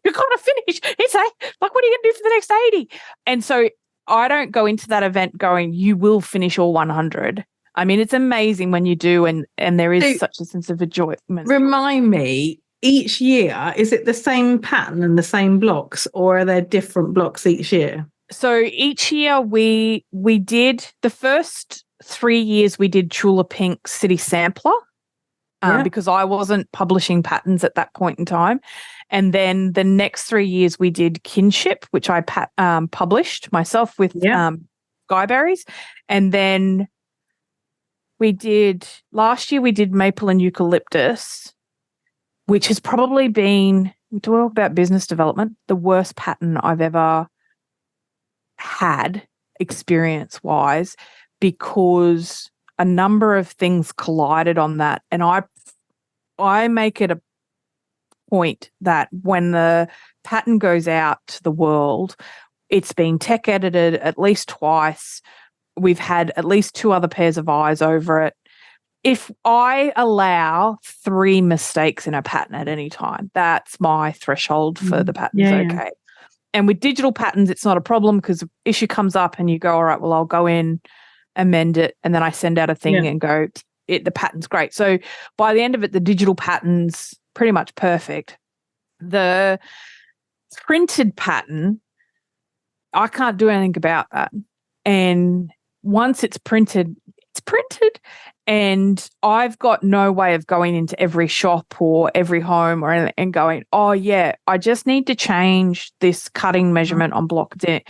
You gotta finish. It's like, what are you gonna do for the next 80? And so I don't go into that event going, you will finish all 100. I mean, it's amazing when you do, and there is such a sense of enjoyment. Remind me, each year, is it the same pattern and the same blocks, or are there different blocks each year? So each year we did, the first 3 years we did Chula Pink City Sampler, because I wasn't publishing patterns at that point in time. And then the next 3 years we did Kinship, which I published myself with Skyberries. And then last year we did Maple and Eucalyptus, which has probably been, we talk about business development, the worst pattern I've ever had experience-wise, because a number of things collided on that. And I make it a point that when the pattern goes out to the world, it's been tech edited at least twice. We've had at least 2 other pairs of eyes over it. If I allow 3 mistakes in a pattern at any time, that's my threshold for the patterns. Okay. And with digital patterns, it's not a problem because issue comes up and you go, all right, well, I'll go in, amend it, and then I send out a thing and go, the pattern's great. So by the end of it, the digital pattern's pretty much perfect. The printed pattern, I can't do anything about that. And once it's printed, and I've got no way of going into every shop or every home or anything and going, oh yeah, I just need to change this cutting measurement on block D.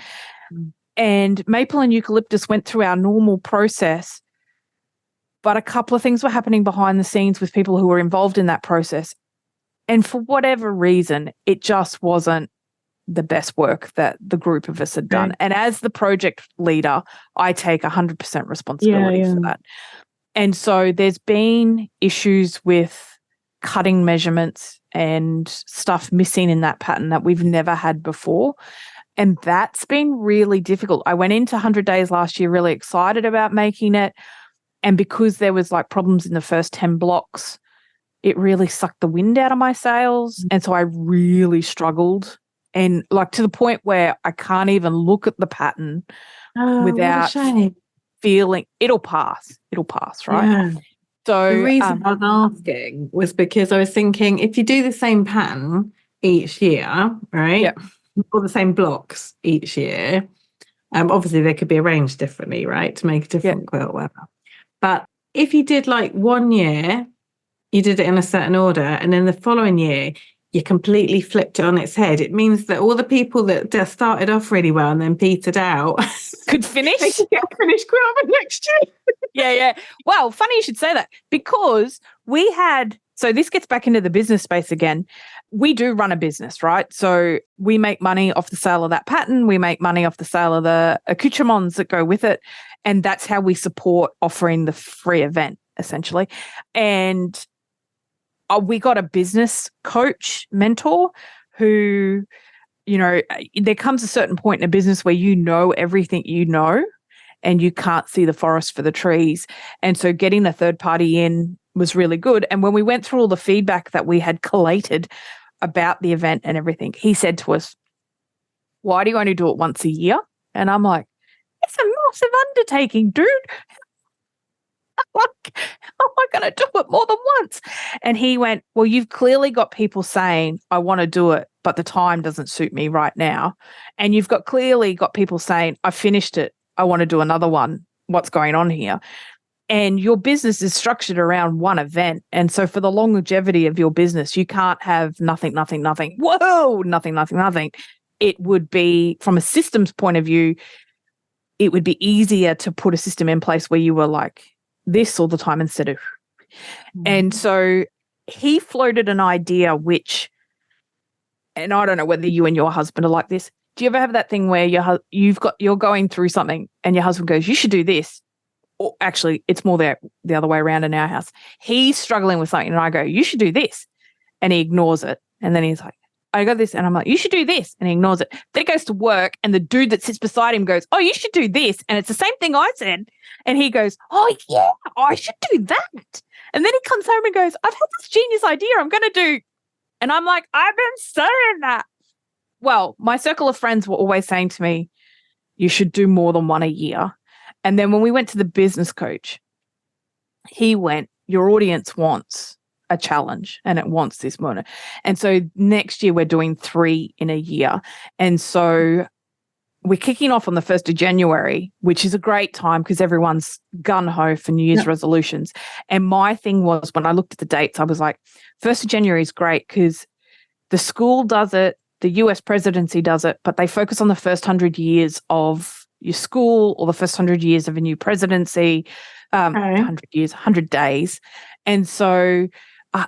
And Maple and Eucalyptus went through our normal process, but a couple of things were happening behind the scenes with people who were involved in that process. And for whatever reason, it just wasn't the best work that the group of us had done. And as the project leader, I take 100% responsibility for that. And so there's been issues with cutting measurements and stuff missing in that pattern that we've never had before. And that's been really difficult. I went into 100 Days last year really excited about making it. And because there was like problems in the first 10 blocks, it really sucked the wind out of my sails. And so I really struggled. And like to the point where I can't even look at the pattern without feeling it'll pass, right? Yeah. So the reason I was asking was because I was thinking, if you do the same pattern each year, right? Yeah. Or the same blocks each year, obviously they could be arranged differently, right? To make a different quilt or whatever. But if you did like 1 year, you did it in a certain order, and then the following year you completely flipped it on its head, it means that all the people that just started off really well and then petered out could finish. They could get a finished quilt next year. Yeah. Well, funny you should say that, because we had, so this gets back into the business space again. We do run a business, right? So we make money off the sale of that pattern. We make money off the sale of the accoutrements that go with it. And that's how we support offering the free event, essentially. And we got a business coach mentor who, you know, there comes a certain point in a business where you know everything you know and you can't see the forest for the trees. And so getting the third party in was really good. And when we went through all the feedback that we had collated about the event and everything, he said to us, why do you only do it once a year? And I'm like, it's a massive undertaking, dude. Like, how am I going to do it more than once? And he went, well, you've clearly got people saying, I want to do it, but the time doesn't suit me right now. And you've clearly got people saying, I finished it, I want to do another one. What's going on here? And your business is structured around one event. And so for the longevity of your business, you can't have nothing, nothing, nothing. Whoa, nothing, nothing, nothing. It would be, from a systems point of view, it would be easier to put a system in place where you were like this all the time instead of. And so he floated an idea which, and I don't know whether you and your husband are like this. Do you ever have that thing where you're going through something and your husband goes, you should do this? Or actually, it's more the other way around in our house. He's struggling with something and I go, you should do this. And he ignores it. And then he's like, I got this. And I'm like, you should do this. And he ignores it. Then he goes to work and the dude that sits beside him goes, oh, you should do this. And it's the same thing I said. And he goes, oh, yeah, I should do that. And then he comes home and goes, I've had this genius idea I'm going to do. And I'm like, I've been saying that. Well, my circle of friends were always saying to me, you should do more than one a year. And then when we went to the business coach, he went, your audience wants a challenge and it wants this moment. And so next year we're doing 3 in a year. And so we're kicking off on the 1st of January, which is a great time because everyone's gung-ho for New Year's resolutions. And my thing was, when I looked at the dates, I was like, 1st of January is great because the school does it, the US presidency does it, but they focus on the first 100 years of your school or the first 100 years of a new presidency, 100 years, 100 days. And so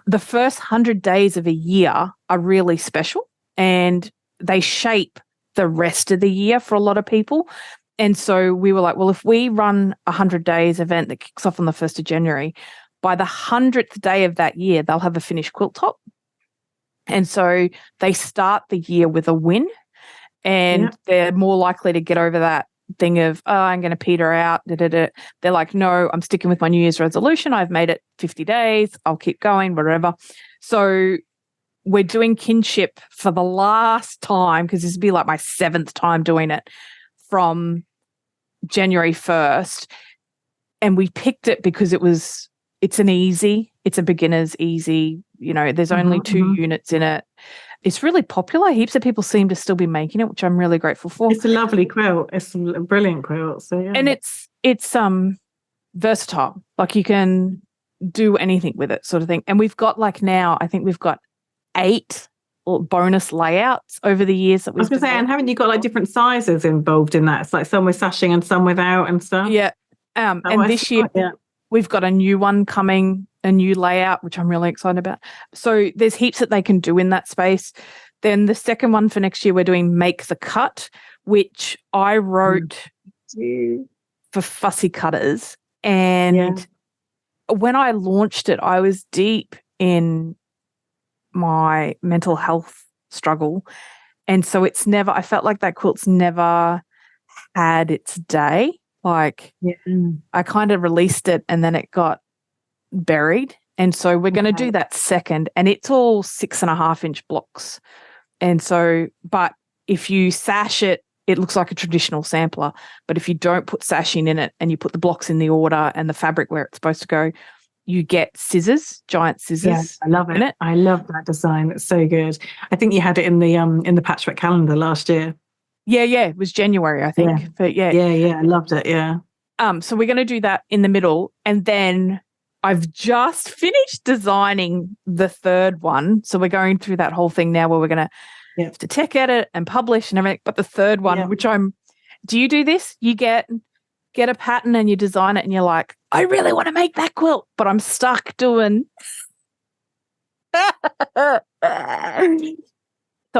the first 100 days of a year are really special and they shape the rest of the year for a lot of people. And so we were like, well, if we run a 100 days event that kicks off on the 1st of January, by the 100th day of that year, they'll have a finished quilt top. And so they start the year with a win and they're more likely to get over that thing of, oh, I'm going to peter out. They're like, no, I'm sticking with my New Year's resolution. I've made it 50 days. I'll keep going, whatever. So we're doing kinship for the last time, because this will be like my 7th time doing it, from January 1st. And we picked it because it's a beginner's easy, there's only 2 units in it. It's really popular. Heaps of people seem to still be making it, which I'm really grateful for. It's a lovely quilt. It's a brilliant quilt. So yeah. And it's versatile. Like you can do anything with it, sort of thing. And we've got now, I think we've got 8 bonus layouts over the years that we've. I was going to say, and haven't you got different sizes involved in that? It's like some with sashing and some without and stuff. Yeah. And this year we've got a new one coming, a new layout, which I'm really excited about. So there's heaps that they can do in that space. Then the second one for next year, we're doing Make the Cut, which I wrote for fussy cutters. And when I launched it, I was deep in my mental health struggle. And so I felt like that quilt's never had its day. Like I kind of released it and then it got buried. And so we're going to do that second, and it's all 6.5-inch blocks. And so, but if you sash it, it looks like a traditional sampler. But if you don't put sashing in it and you put the blocks in the order and the fabric where it's supposed to go, you get scissors, giant scissors. Yeah, I love it. I love that design. It's so good. I think you had it in the patchwork calendar last year. Yeah, it was January, I think. Yeah. But yeah, I loved it. Yeah. So we're going to do that in the middle, and then I've just finished designing the third one. So we're going through that whole thing now where we're going to have to tech edit and publish and everything. But the third one, which do you do this? You get a pattern and you design it and you're like, I really want to make that quilt, but I'm stuck doing. So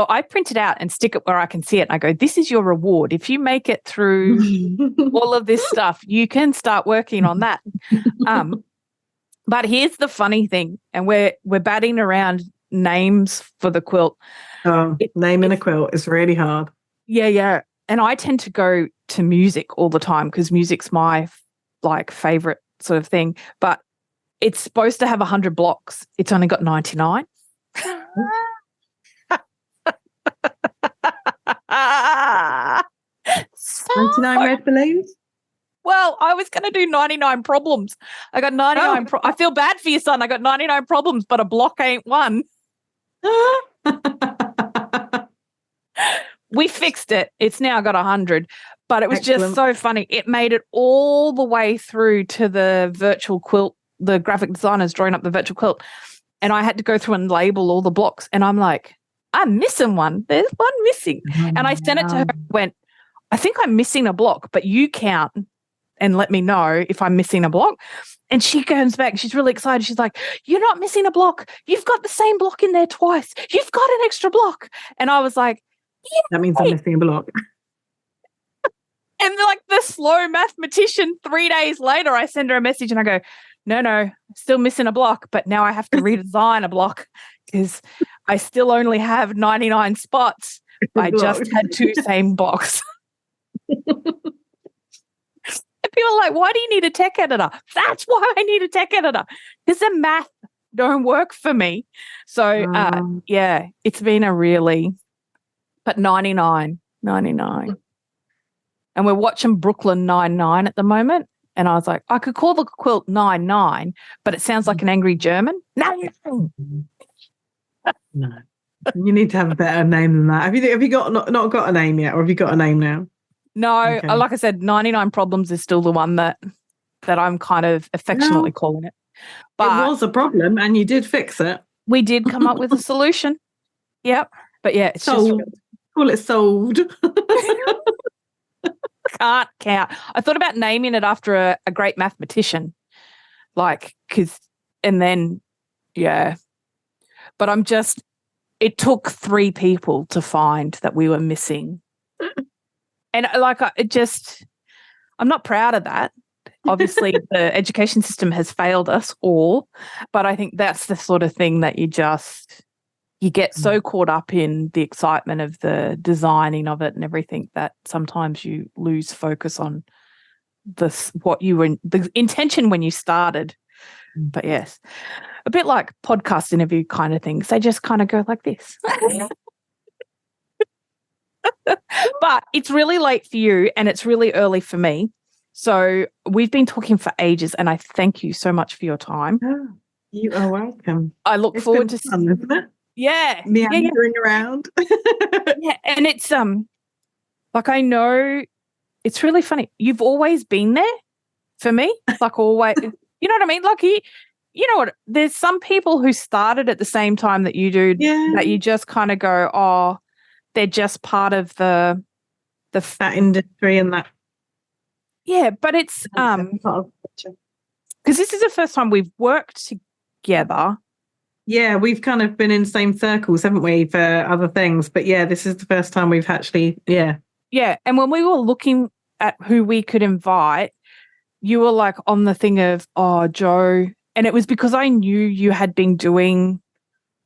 I print it out and stick it where I can see it. And I go, this is your reward. If you make it through all of this stuff, you can start working on that. But here's the funny thing, and we're batting around names for the quilt. Naming a quilt is really hard. Yeah. And I tend to go to music all the time because music's my favorite sort of thing. But it's supposed to have 100 blocks. It's only got 99. 99 red balloons? Well, I was going to do 99 problems. I got 99. I feel bad for your son. I got 99 problems, but a block ain't one. We fixed it. It's now got 100, but it was just so funny. It made it all the way through to the virtual quilt, the graphic designers drawing up the virtual quilt. And I had to go through and label all the blocks. And I'm like, I'm missing one. There's one missing. And I sent it to her and went, I think I'm missing a block, but you count and let me know if I'm missing a block. And she comes back. She's really excited. She's like, you're not missing a block. You've got the same block in there twice. You've got an extra block. And I was like, yeah, that means I'm missing a block. And like the slow mathematician, 3 days later, I send her a message and I go, no, still missing a block, but now I have to redesign a block because I still only have 99 spots. I just had 2 same blocks. And people are like, why do you need a tech editor? That's why I need a tech editor, because the math don't work for me. So, yeah, it's been a really, but 99. And we're watching Brooklyn Nine-Nine at the moment. And I was like, I could call the quilt 99, but it sounds like an angry German. No. You need to have a better name than that. Have you got not got a name yet, or have you got a name now? No, okay. Like I said, 99 Problems is still the one that I'm kind of affectionately calling it. But it was a problem, and you did fix it. We did come up with a solution. Yep. But yeah, it's solved. Call it solved. Can't count. I thought about naming it after a great mathematician, but it took 3 people to find that we were missing. And I'm not proud of that. Obviously, the education system has failed us all, but I think that's the sort of thing that you get so caught up in the excitement of the designing of it and everything that sometimes you lose focus on the intention when you started. But yes, a bit like podcast interview kind of things. They just kind of go like this. But it's really late for you and it's really early for me. So we've been talking for ages and I thank you so much for your time. Oh, you are welcome. I look forward to fun, isn't it? Yeah. Meandering around. Yeah. And it's like I know it's really funny. You've always been there for me. Like always, you know what I mean? Like you know what? There's some people who started at the same time that you do that you just kind of go, oh, they're just part of that industry and that. Yeah, but it's because this is the first time we've worked together. Yeah, we've kind of been in the same circles, haven't we, for other things? But yeah, this is the first time we've actually, Yeah, and when we were looking at who we could invite, you were like on the thing of, oh, Joe. And it was because I knew you had been doing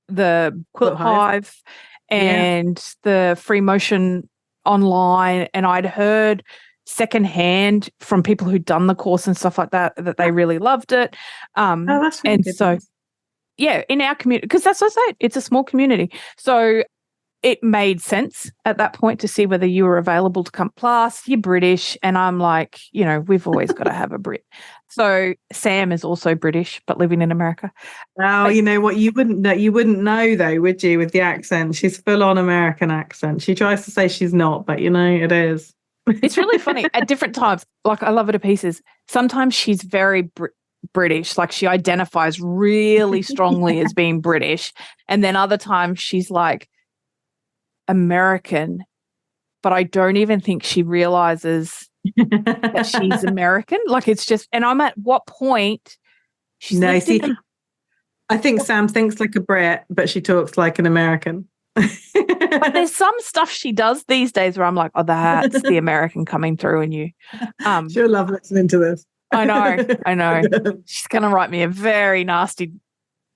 the Quilt Hive and the Free Motion online. And I'd heard secondhand from people who'd done the course and stuff like that they really loved it. That's really good. So yeah, in our community, because that's what I say, it's a small community. So it made sense at that point to see whether you were available to come. Plus, you're British, and I'm like, we've always got to have a Brit. So Sam is also British, but living in America. Oh, you know what? You wouldn't know though, would you? With the accent, she's full on American accent. She tries to say she's not, but it is. It's really funny at different times. Like I love her to pieces. Sometimes she's very British, like she identifies really strongly as being British, and then other times she's like American, but I don't even think she realizes that she's American. Like it's just, and I'm at what point she's I think Sam thinks like a Brit, but she talks like an American. But there's some stuff she does these days where I'm like, oh, that's the American coming through in you. She'll love listening to this. I know. She's going to write me a very nasty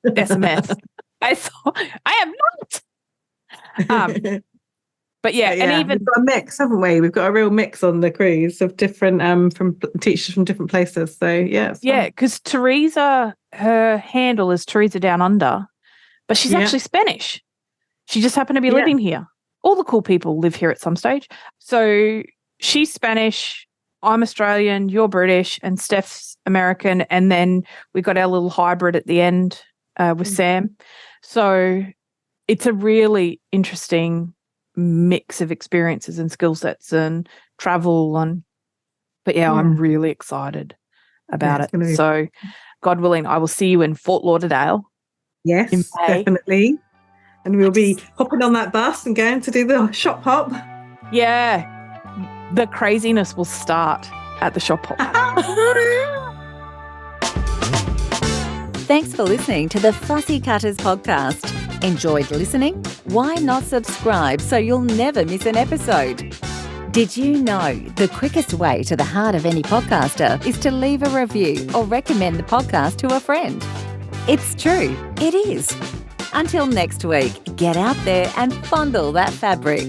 SMS. I am not. But yeah, and even we've got a mix, haven't we? We've got a real mix on the cruise of different from teachers from different places. So yeah, because Teresa, her handle is Teresa Down Under, but she's actually Spanish. She just happened to be living here. All the cool people live here at some stage. So she's Spanish. I'm Australian, you're British, and Steph's American, and then we got our little hybrid at the end with Sam. So it's a really interesting mix of experiences and skill sets and travel but I'm really excited about it. So God willing, I will see you in Fort Lauderdale. Yes, definitely. And we'll be hopping on that bus and going to do the shop hop. Yeah. The craziness will start at the shop hop. Thanks for listening to the Fussy Cutters podcast. Enjoyed listening? Why not subscribe so you'll never miss an episode? Did you know the quickest way to the heart of any podcaster is to leave a review or recommend the podcast to a friend? It's true, it is. Until next week, get out there and fondle that fabric.